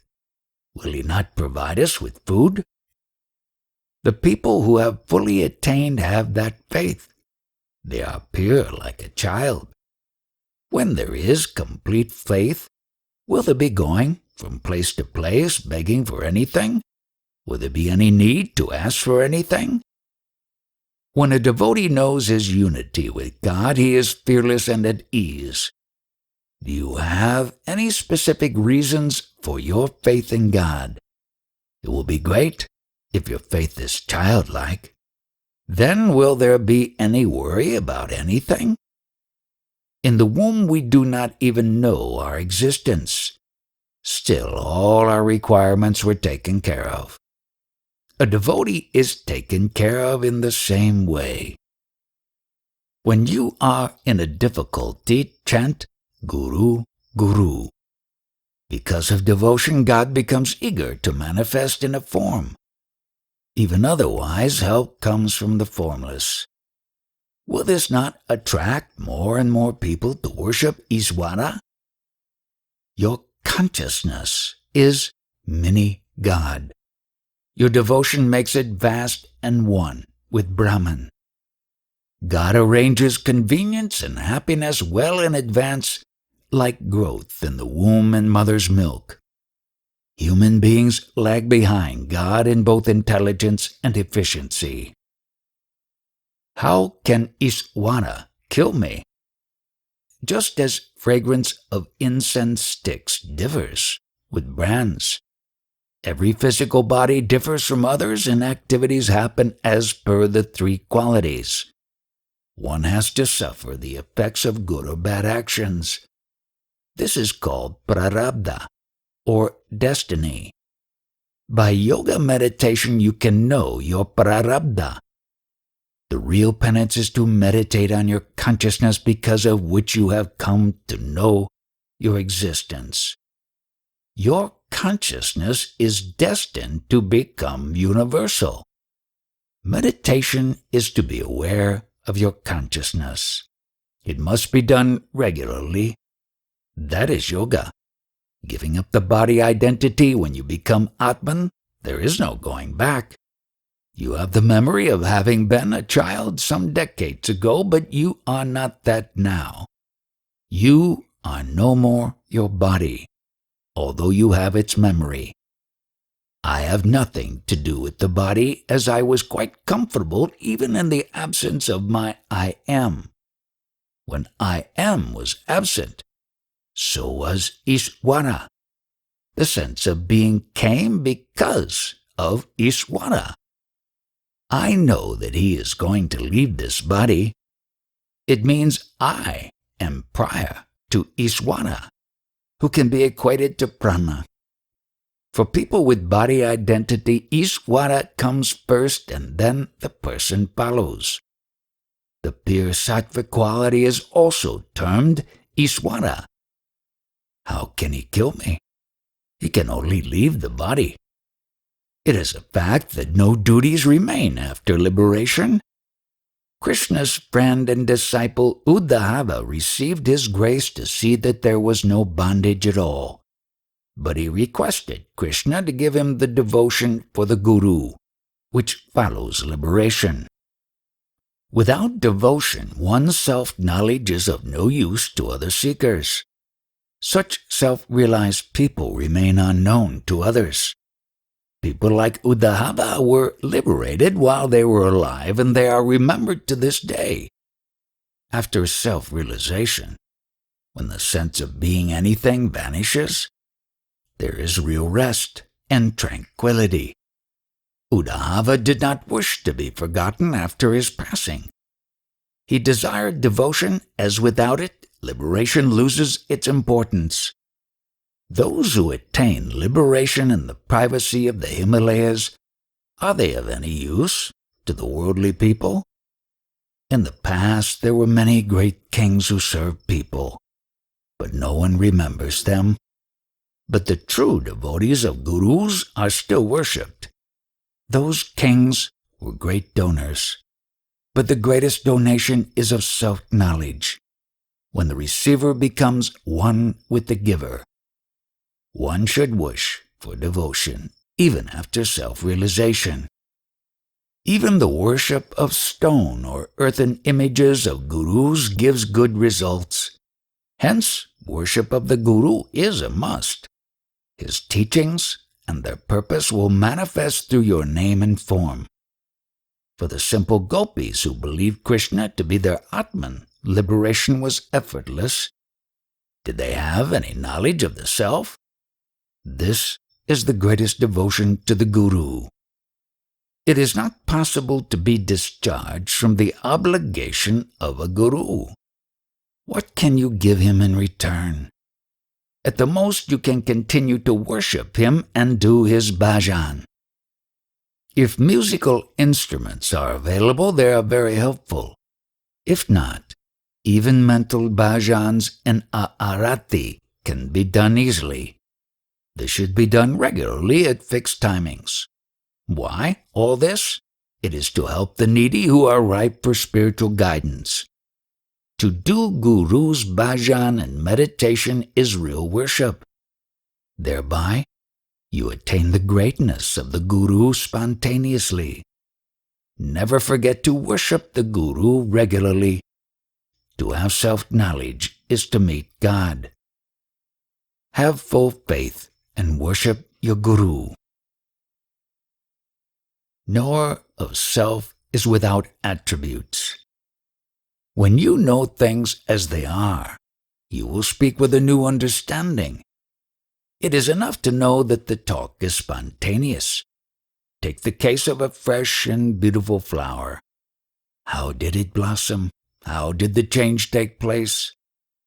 Will He not provide us with food? The people who have fully attained have that faith. They are pure like a child. When there is complete faith, will there be going from place to place begging for anything? Will there be any need to ask for anything? When a devotee knows his unity with God, he is fearless and at ease. Do you have any specific reasons for your faith in God? It will be great if your faith is childlike. Then will there be any worry about anything? In the womb we do not even know our existence. Still, all our requirements were taken care of. A devotee is taken care of in the same way. When you are in a difficulty, chant Guru, Guru. Because of devotion, God becomes eager to manifest in a form. Even otherwise, help comes from the formless. Will this not attract more and more people to worship Iswara? Your consciousness is mini-God. Your devotion makes it vast and one with Brahman. God arranges convenience and happiness well in advance, like growth in the womb and mother's milk. Human beings lag behind God in both intelligence and efficiency. How can Iswara kill me? Just as fragrance of incense sticks differs with brands, every physical body differs from others and activities happen as per the three qualities. One has to suffer the effects of good or bad actions. This is called prarabdha, or destiny. By yoga meditation you can know your prarabdha. The real penance is to meditate on your consciousness because of which you have come to know your existence. Your consciousness is destined to become universal. Meditation is to be aware of your consciousness. It must be done regularly. That is yoga. Giving up the body identity when you become Atman, there is no going back. You have the memory of having been a child some decades ago, but you are not that now. You are no more your body, although you have its memory. I have nothing to do with the body, as I was quite comfortable even in the absence of my I am. When I am was absent, so was Iswara. The sense of being came because of Iswara. I know that he is going to leave this body. It means I am prior to Iswara, who can be equated to prana. For people with body identity, Ishvara comes first and then the person follows. The pure sattvic quality is also termed Ishvara. How can he kill me? He can only leave the body. It is a fact that no duties remain after liberation. Krishna's friend and disciple Uddhava received his grace to see that there was no bondage at all. But he requested Krishna to give him the devotion for the Guru, which follows liberation. Without devotion, one's self-knowledge is of no use to other seekers. Such self-realized people remain unknown to others. People like Uddhava were liberated while they were alive, and they are remembered to this day. After self-realization, when the sense of being anything vanishes, there is real rest and tranquility. Uddhava did not wish to be forgotten after his passing. He desired devotion, as without it, liberation loses its importance. Those who attain liberation in the privacy of the Himalayas, are they of any use to the worldly people? In the past, there were many great kings who served people, but no one remembers them. But the true devotees of gurus are still worshipped. Those kings were great donors, but the greatest donation is of self-knowledge, when the receiver becomes one with the giver. One should wish for devotion, even after self-realization. Even the worship of stone or earthen images of gurus gives good results. Hence, worship of the guru is a must. His teachings and their purpose will manifest through your name and form. For the simple gopis who believed Krishna to be their Atman, liberation was effortless. Did they have any knowledge of the self? This is the greatest devotion to the Guru. It is not possible to be discharged from the obligation of a Guru. What can you give him in return? At the most, you can continue to worship him and do his bhajan. If musical instruments are available, they are very helpful. If not, even mental bhajans and arati can be done easily. This should be done regularly at fixed timings. Why all this? It is to help the needy who are ripe for spiritual guidance. To do Guru's bhajan and meditation is real worship. Thereby, you attain the greatness of the Guru spontaneously. Never forget to worship the Guru regularly. To have self-knowledge is to meet God. Have full faith and worship your Guru. Knower of self is without attributes. When you know things as they are, you will speak with a new understanding. It is enough to know that the talk is spontaneous. Take the case of a fresh and beautiful flower. How did it blossom? How did the change take place?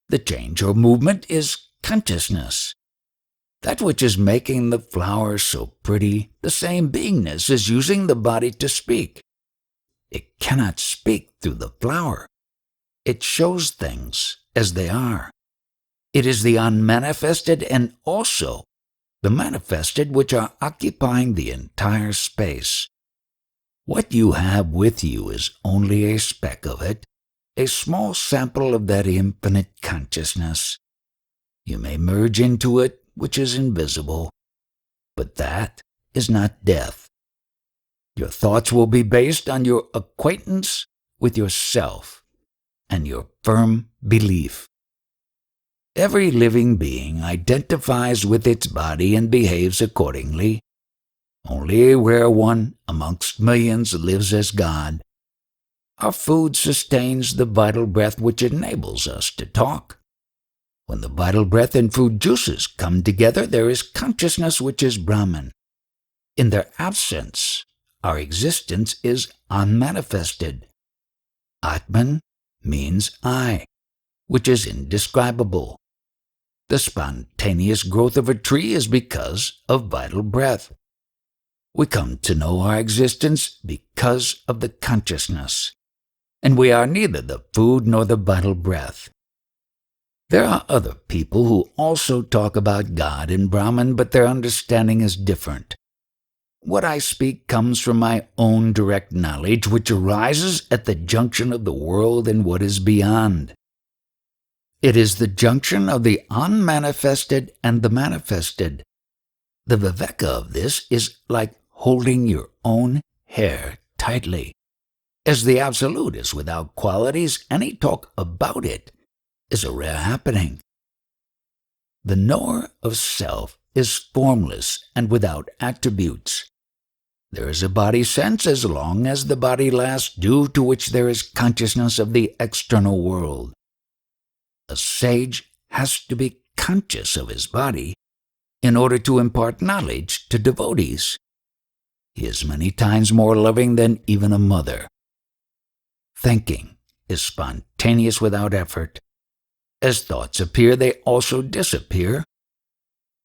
The change or movement is consciousness. That which is making the flower so pretty, the same beingness is using the body to speak. It cannot speak through the flower. It shows things as they are. It is the unmanifested and also the manifested which are occupying the entire space. What you have with you is only a speck of it, a small sample of that infinite consciousness. You may merge into it, which is invisible, but that is not death. Your thoughts will be based on your acquaintance with yourself and your firm belief. Every living being identifies with its body and behaves accordingly. Only a rare one amongst millions lives as God. Our food sustains the vital breath which enables us to talk. When the vital breath and food juices come together, there is consciousness which is Brahman. In their absence, our existence is unmanifested. Atman means I, which is indescribable. The spontaneous growth of a tree is because of vital breath. We come to know our existence because of the consciousness, and we are neither the food nor the vital breath. There are other people who also talk about God and Brahman, but their understanding is different. What I speak comes from my own direct knowledge, which arises at the junction of the world and what is beyond. It is the junction of the unmanifested and the manifested. The viveka of this is like holding your own hair tightly. As the Absolute is without qualities, any talk about it is a rare happening. The knower of self is formless and without attributes. There is a body sense as long as the body lasts, due to which there is consciousness of the external world. A sage has to be conscious of his body in order to impart knowledge to devotees. He is many times more loving than even a mother. Thinking is spontaneous without effort. As thoughts appear, they also disappear.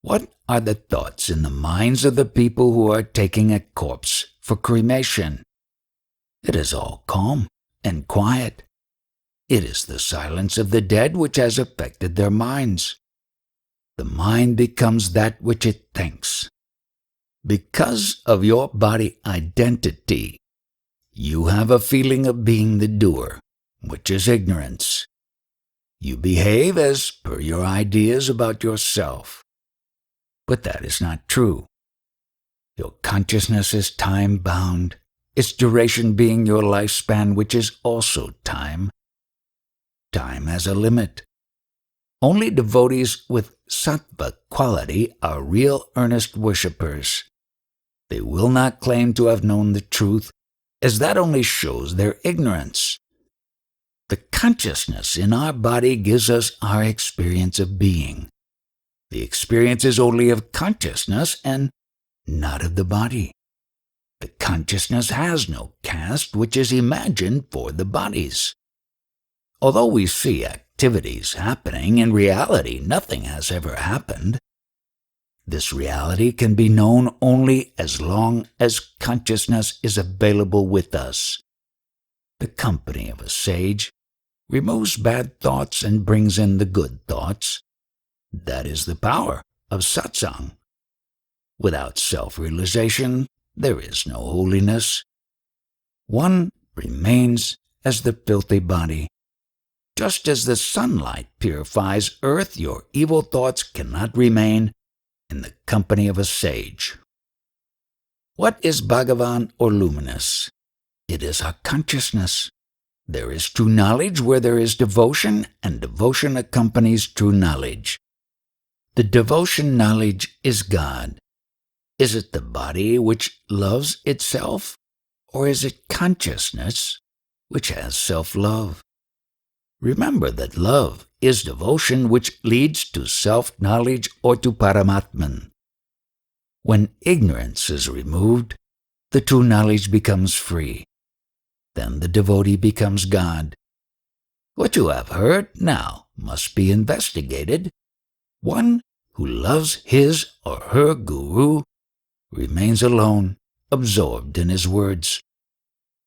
What are the thoughts in the minds of the people who are taking a corpse for cremation? It is all calm and quiet. It is the silence of the dead which has affected their minds. The mind becomes that which it thinks. Because of your body identity, you have a feeling of being the doer, which is ignorance. You behave as per your ideas about yourself. But that is not true. Your consciousness is time-bound, its duration being your lifespan, which is also time. Time has a limit. Only devotees with sattva quality are real earnest worshippers. They will not claim to have known the truth, as that only shows their ignorance. The consciousness in our body gives us our experience of being. The experience is only of consciousness and not of the body. The consciousness has no caste, which is imagined for the bodies. Although we see activities happening, in reality nothing has ever happened. This reality can be known only as long as consciousness is available with us. The company of a sage removes bad thoughts and brings in the good thoughts. That is the power of Satsang. Without self-realization, there is no holiness. One remains as the filthy body. Just as the sunlight purifies earth, your evil thoughts cannot remain in the company of a sage. What is Bhagavan or luminous? It is our consciousness. There is true knowledge where there is devotion, and devotion accompanies true knowledge. The devotion knowledge is God. Is it the body which loves itself, or is it consciousness which has self-love? Remember that love is devotion which leads to self-knowledge or to Paramatman. When ignorance is removed, the true knowledge becomes free. Then the devotee becomes God. What you have heard now must be investigated. One who loves his or her guru remains alone, absorbed in his words.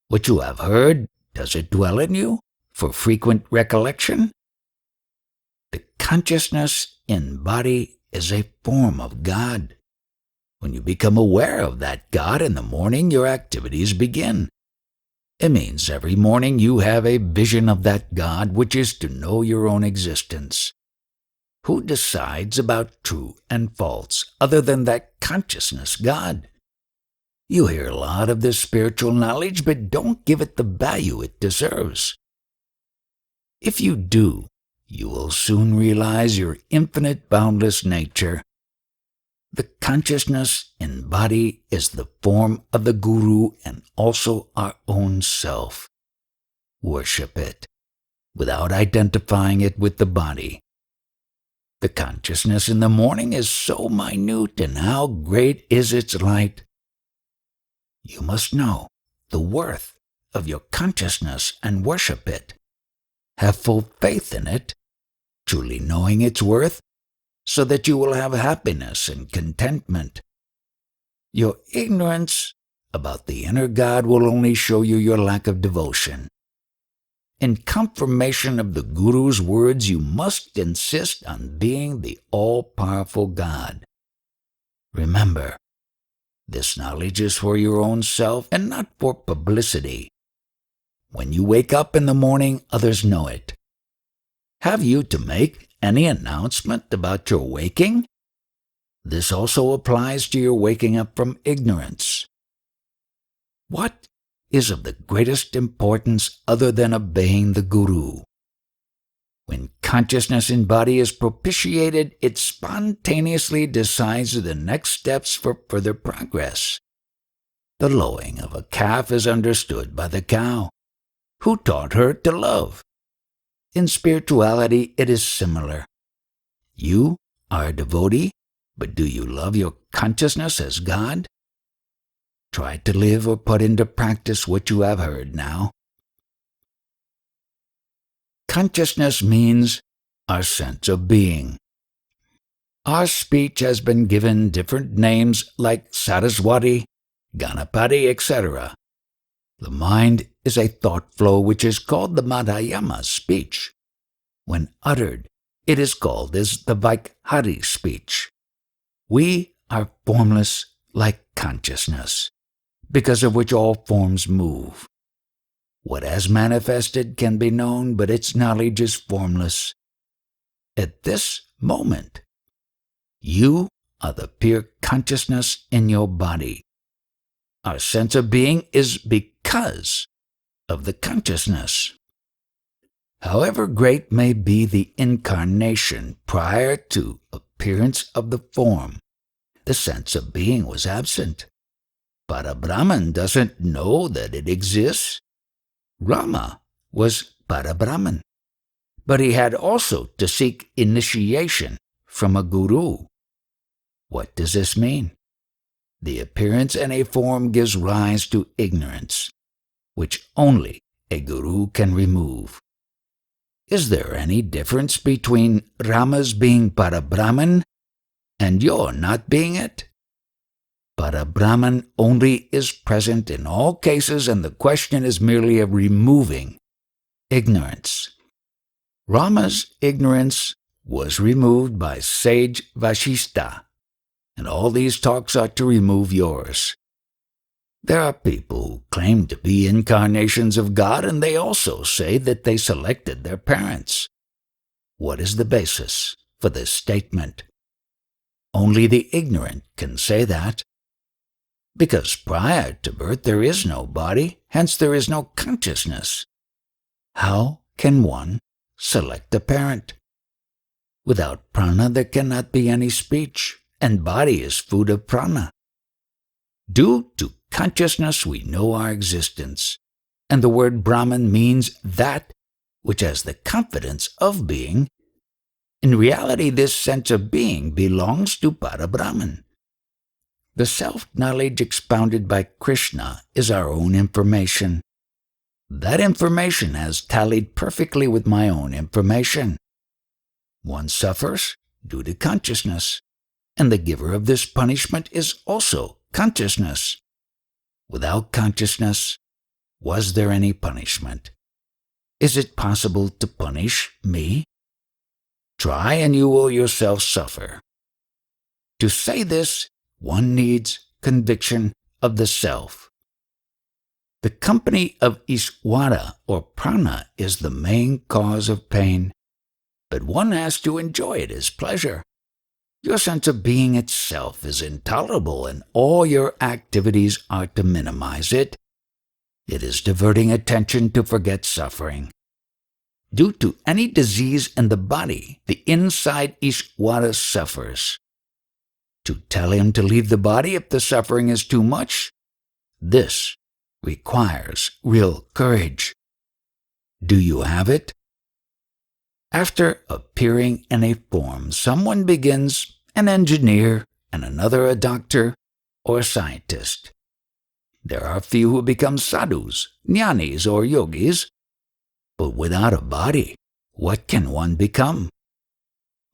What you have heard, does it dwell in you for frequent recollection? The consciousness in body is a form of God. When you become aware of that God in the morning, your activities begin. It means every morning you have a vision of that God, which is to know your own existence. Who decides about true and false other than that consciousness God? You hear a lot of this spiritual knowledge, but don't give it the value it deserves. If you do, you will soon realize your infinite boundless nature. The consciousness in body is the form of the Guru and also our own self. Worship it, without identifying it with the body. The consciousness in the morning is so minute, and how great is its light. You must know the worth of your consciousness and worship it. Have full faith in it. Truly knowing its worth, so that you will have happiness and contentment. Your ignorance about the inner God will only show you your lack of devotion. In confirmation of the Guru's words, you must insist on being the all-powerful God. Remember, this knowledge is for your own self and not for publicity. When you wake up in the morning, others know it. Have you to make any announcement about your waking? This also applies to your waking up from ignorance. What is of the greatest importance other than obeying the Guru? When consciousness in body is propitiated, it spontaneously decides the next steps for further progress. The lowing of a calf is understood by the cow. Who taught her to love? In spirituality, it is similar. You are a devotee, but do you love your consciousness as God? Try to live or put into practice what you have heard now. Consciousness means our sense of being. Our speech has been given different names like Saraswati, Ganapati, etc. The mind is a thought flow which is called the Madhyama speech. When uttered, it is called as the Vaikhari speech. We are formless like consciousness, because of which all forms move. What has manifested can be known, but its knowledge is formless. At this moment, you are the pure consciousness in your body. Our sense of being is because of the consciousness. However great may be the incarnation prior to appearance of the form, the sense of being was absent. Parabrahman doesn't know that it exists. Rama was Parabrahman, but he had also to seek initiation from a guru. What does this mean? The appearance in a form gives rise to ignorance, which only a guru can remove. Is there any difference between Rama's being Parabrahman and your not being it? Parabrahman only is present in all cases, and the question is merely of removing ignorance. Rama's ignorance was removed by sage Vashishta, and all these talks ought to remove yours. There are people who claim to be incarnations of God, and they also say that they selected their parents. What is the basis for this statement? Only the ignorant can say that. Because prior to birth there is no body, hence there is no consciousness. How can one select a parent? Without prana there cannot be any speech, and body is food of prana. Due to consciousness we know our existence, and the word Brahman means that which has the confidence of being. In reality, this sense of being belongs to Parabrahman. The self-knowledge expounded by Krishna is our own information. That information has tallied perfectly with my own information. One suffers due to consciousness, and the giver of this punishment is also consciousness. Without consciousness, was there any punishment? Is it possible to punish me? Try and you will yourself suffer. To say this, one needs conviction of the self. The company of Ishwara or prana is the main cause of pain, but one has to enjoy it as pleasure. Your sense of being itself is intolerable, and all your activities are to minimize it. It is diverting attention to forget suffering. Due to any disease in the body, the inside Ishwara suffers. To tell him to leave the body if the suffering is too much, this requires real courage. Do you have it? After appearing in a form, someone begins an engineer and another a doctor or a scientist. There are few who become sadhus, jnanis, or yogis. But without a body, what can one become?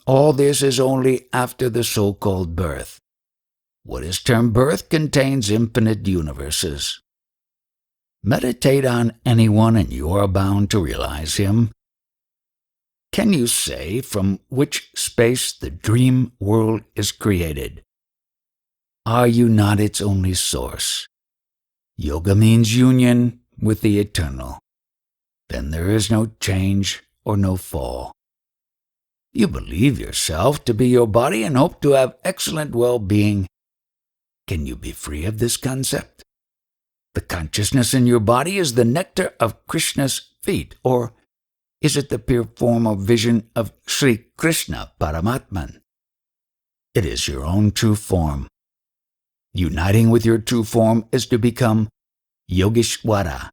All this is only after the so-called birth. What is termed birth contains infinite universes. Meditate on anyone and you are bound to realize him. Can you say from which space the dream world is created? Are you not its only source? Yoga means union with the eternal. Then there is no change or no fall. You believe yourself to be your body and hope to have excellent well-being. Can you be free of this concept? The consciousness in your body is the nectar of Krishna's feet, or is it the pure form of vision of Sri Krishna Paramatman? It is your own true form. Uniting with your true form is to become Yogeshwara.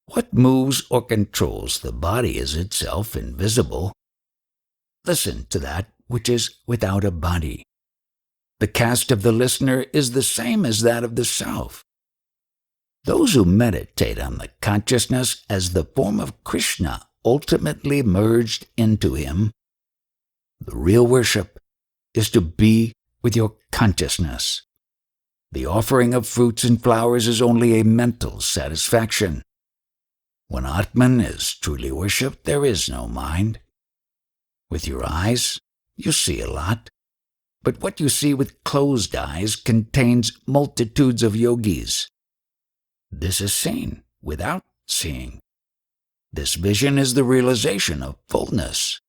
What moves or controls the body is itself invisible. Listen to that which is without a body. The caste of the listener is the same as that of the self. Those who meditate on the consciousness as the form of Krishna ultimately merged into him. The real worship is to be with your consciousness. The offering of fruits and flowers is only a mental satisfaction. When Atman is truly worshipped, there is no mind. With your eyes, you see a lot, but what you see with closed eyes contains multitudes of yogis. This is seen without seeing. This vision is the realization of fullness.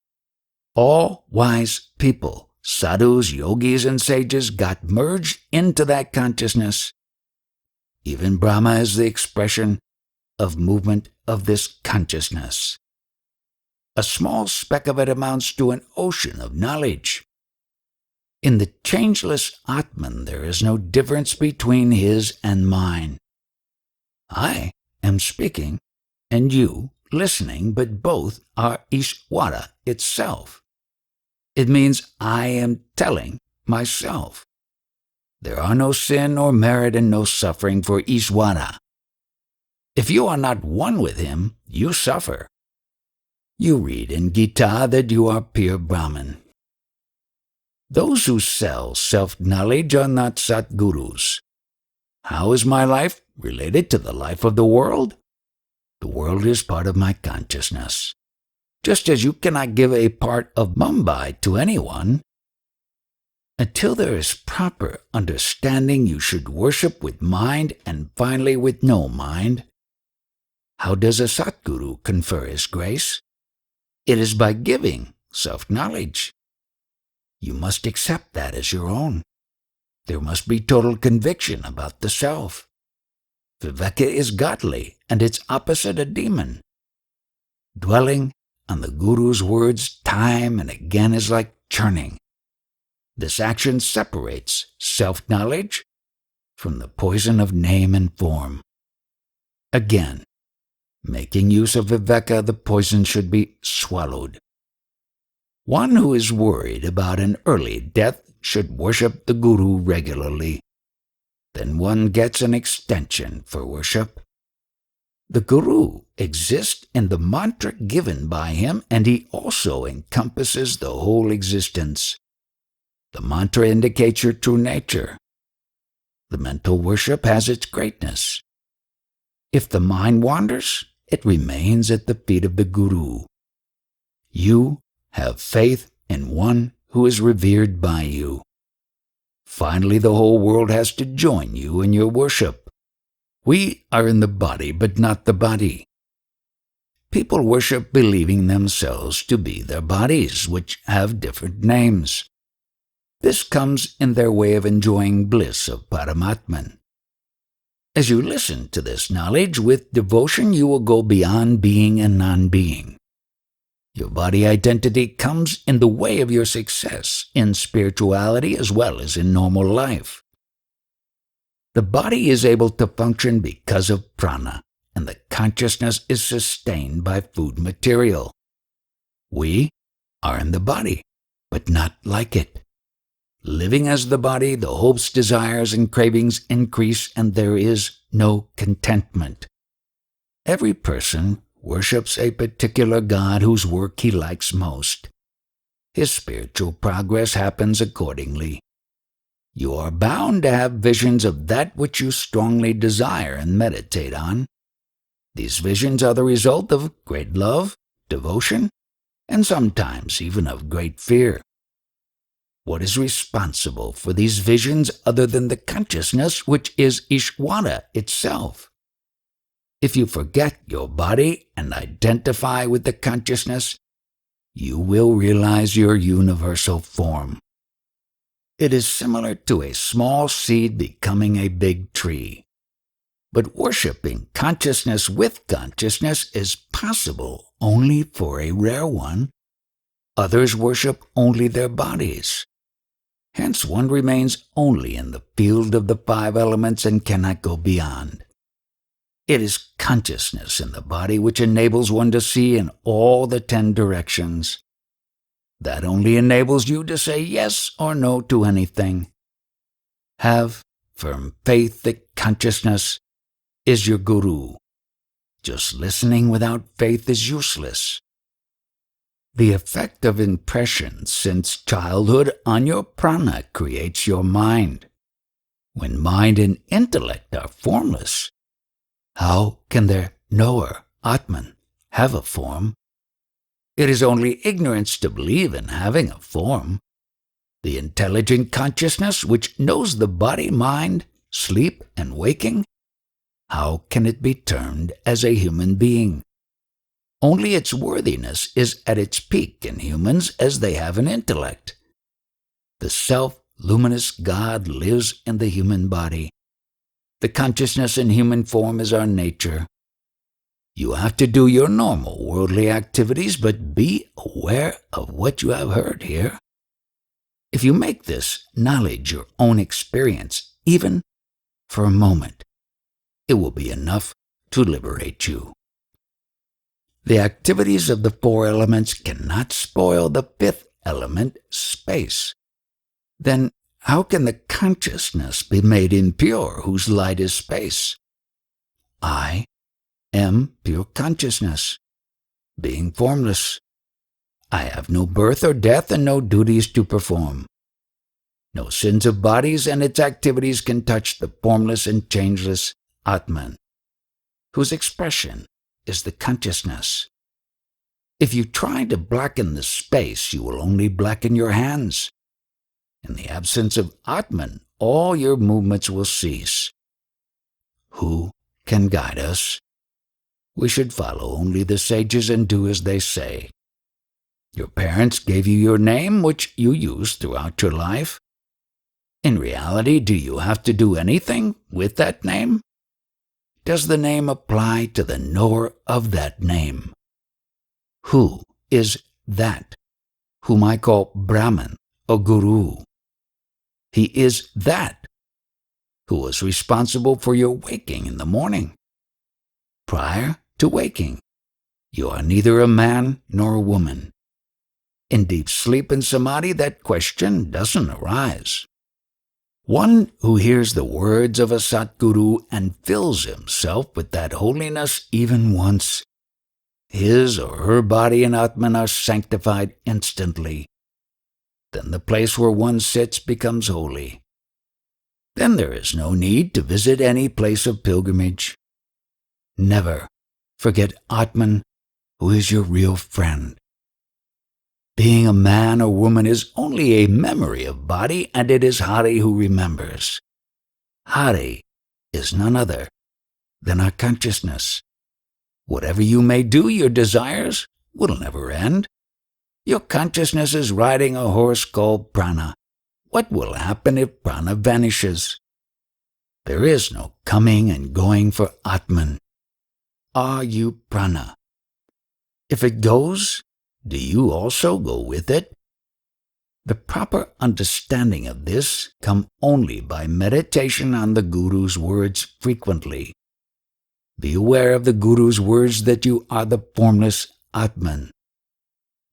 All wise people, sadhus, yogis, and sages got merged into that consciousness. Even Brahma is the expression of movement of this consciousness. A small speck of it amounts to an ocean of knowledge. In the changeless Atman, there is no difference between his and mine. I am speaking, and you listening, but both are Ishvara itself. It means I am telling myself. There are no sin or merit and no suffering for Ishvara. If you are not one with him, you suffer. You read in Gita that you are pure Brahman. Those who sell self-knowledge are not Satgurus. How is my life related to the life of the world? The world is part of my consciousness. Just as you cannot give a part of Mumbai to anyone. Until there is proper understanding, you should worship with mind and finally with no mind. How does a Satguru confer his grace? It is by giving self-knowledge. You must accept that as your own. There must be total conviction about the self. Viveka is godly, and its opposite a demon. Dwelling on the Guru's words time and again is like churning. This action separates self-knowledge from the poison of name and form. Again, making use of Viveka, the poison should be swallowed. One who is worried about an early death should worship the Guru regularly. Then one gets an extension for worship. The Guru exists in the mantra given by him, and he also encompasses the whole existence. The mantra indicates your true nature. The mental worship has its greatness. If the mind wanders, it remains at the feet of the Guru. You have faith in one who is revered by you. Finally, the whole world has to join you in your worship. We are in the body, but not the body. People worship believing themselves to be their bodies, which have different names. This comes in their way of enjoying bliss of Paramatman. As you listen to this knowledge with devotion, you will go beyond being and non-being. Your body identity comes in the way of your success in spirituality as well as in normal life. The body is able to function because of prana, and the consciousness is sustained by food material. We are in the body, but not like it. Living as the body, the hopes, desires, and cravings increase, and there is no contentment. Every person worships a particular god whose work he likes most. his spiritual progress happens accordingly. You are bound to have visions of that which you strongly desire and meditate on. These visions are the result of great love, devotion, and sometimes even of great fear. What is responsible for these visions other than the consciousness which is Ishvara itself? If you forget your body and identify with the consciousness, you will realize your universal form. It is similar to a small seed becoming a big tree. But worshipping consciousness with consciousness is possible only for a rare one. Others worship only their bodies. Hence one remains only in the field of the five elements and cannot go beyond. It is consciousness in the body which enables one to see in all the 10 directions. That only enables you to say yes or no to anything. Have firm faith that consciousness is your guru. Just listening without faith is useless. The effect of impressions since childhood on your prana creates your mind. When mind and intellect are formless, how can their knower, Atman, have a form? It is only ignorance to believe in having a form. The intelligent consciousness which knows the body, mind, sleep, and waking, how can it be termed as a human being? Only its worthiness is at its peak in humans as they have an intellect. The self-luminous God lives in the human body. The consciousness in human form is our nature. You have to do your normal worldly activities, but be aware of what you have heard here. If you make this knowledge your own experience, even for a moment, it will be enough to liberate you. The activities of the 4 elements cannot spoil the 5th element, space. Then how can the consciousness be made impure whose light is space? I am pure consciousness, being formless. I have no birth or death and no duties to perform. No sins of bodies and its activities can touch the formless and changeless Atman, whose expression is the consciousness. If you try to blacken the space, you will only blacken your hands. In the absence of Atman, all your movements will cease. Who can guide us? We should follow only the sages and do as they say. Your parents gave you your name, which you use throughout your life. In reality, do you have to do anything with that name? Does the name apply to the knower of that name? Who is that whom I call Brahman or Guru? He is that who is responsible for your waking in the morning. Prior to waking, you are neither a man nor a woman. In deep sleep and samadhi, that question doesn't arise. One who hears the words of a Satguru and fills himself with that holiness even once, his or her body and Atman are sanctified instantly. Then the place where one sits becomes holy. Then there is no need to visit any place of pilgrimage. Never forget Atman, who is your real friend. Being a man or woman is only a memory of body, and it is Hari who remembers. Hari is none other than our consciousness. Whatever you may do, your desires will never end. Your consciousness is riding a horse called prana. What will happen if prana vanishes? There is no coming and going for Atman. Are you prana? If it goes, do you also go with it? The proper understanding of this comes only by meditation on the Guru's words frequently. Be aware of the Guru's words that you are the formless Atman.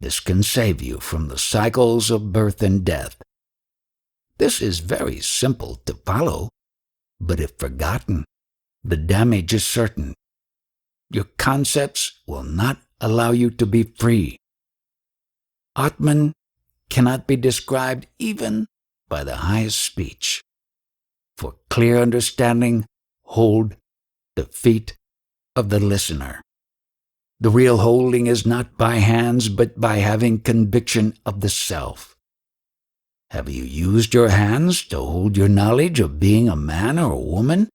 This can save you from the cycles of birth and death. This is very simple to follow, but if forgotten, the damage is certain. Your concepts will not allow you to be free. Atman cannot be described even by the highest speech. For clear understanding, hold the feet of the listener. The real holding is not by hands, but by having conviction of the self. Have you used your hands to hold your knowledge of being a man or a woman?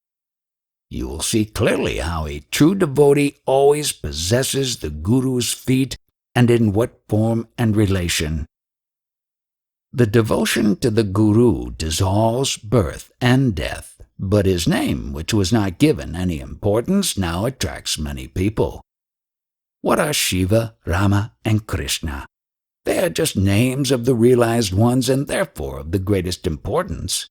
You will see clearly how a true devotee always possesses the Guru's feet and in what form and relation. The devotion to the Guru dissolves birth and death, but his name, which was not given any importance, now attracts many people. What are Shiva, Rama, and Krishna? They are just names of the realized ones and therefore of the greatest importance.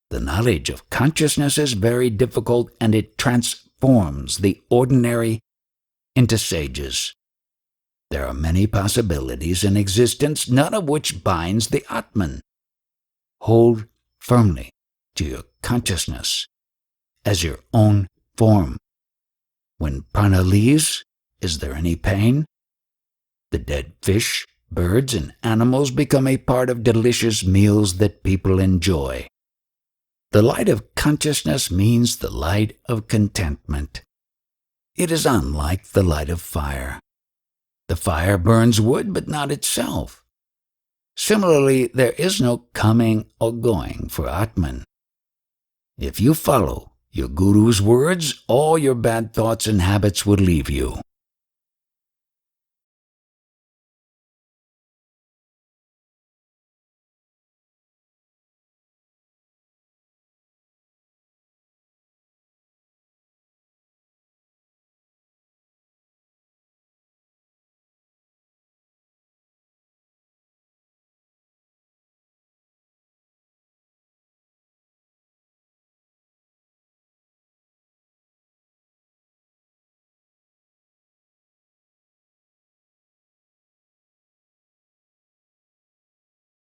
The knowledge of consciousness is very difficult, and it transforms the ordinary into sages. There are many possibilities in existence, none of which binds the Atman. Hold firmly to your consciousness as your own form. When prana leaves, is there any pain? The dead fish, birds, and animals become a part of delicious meals that people enjoy. The light of consciousness means the light of contentment. It is unlike the light of fire. The fire burns wood, but not itself. Similarly, there is no coming or going for Atman. If you follow your Guru's words, all your bad thoughts and habits will leave you.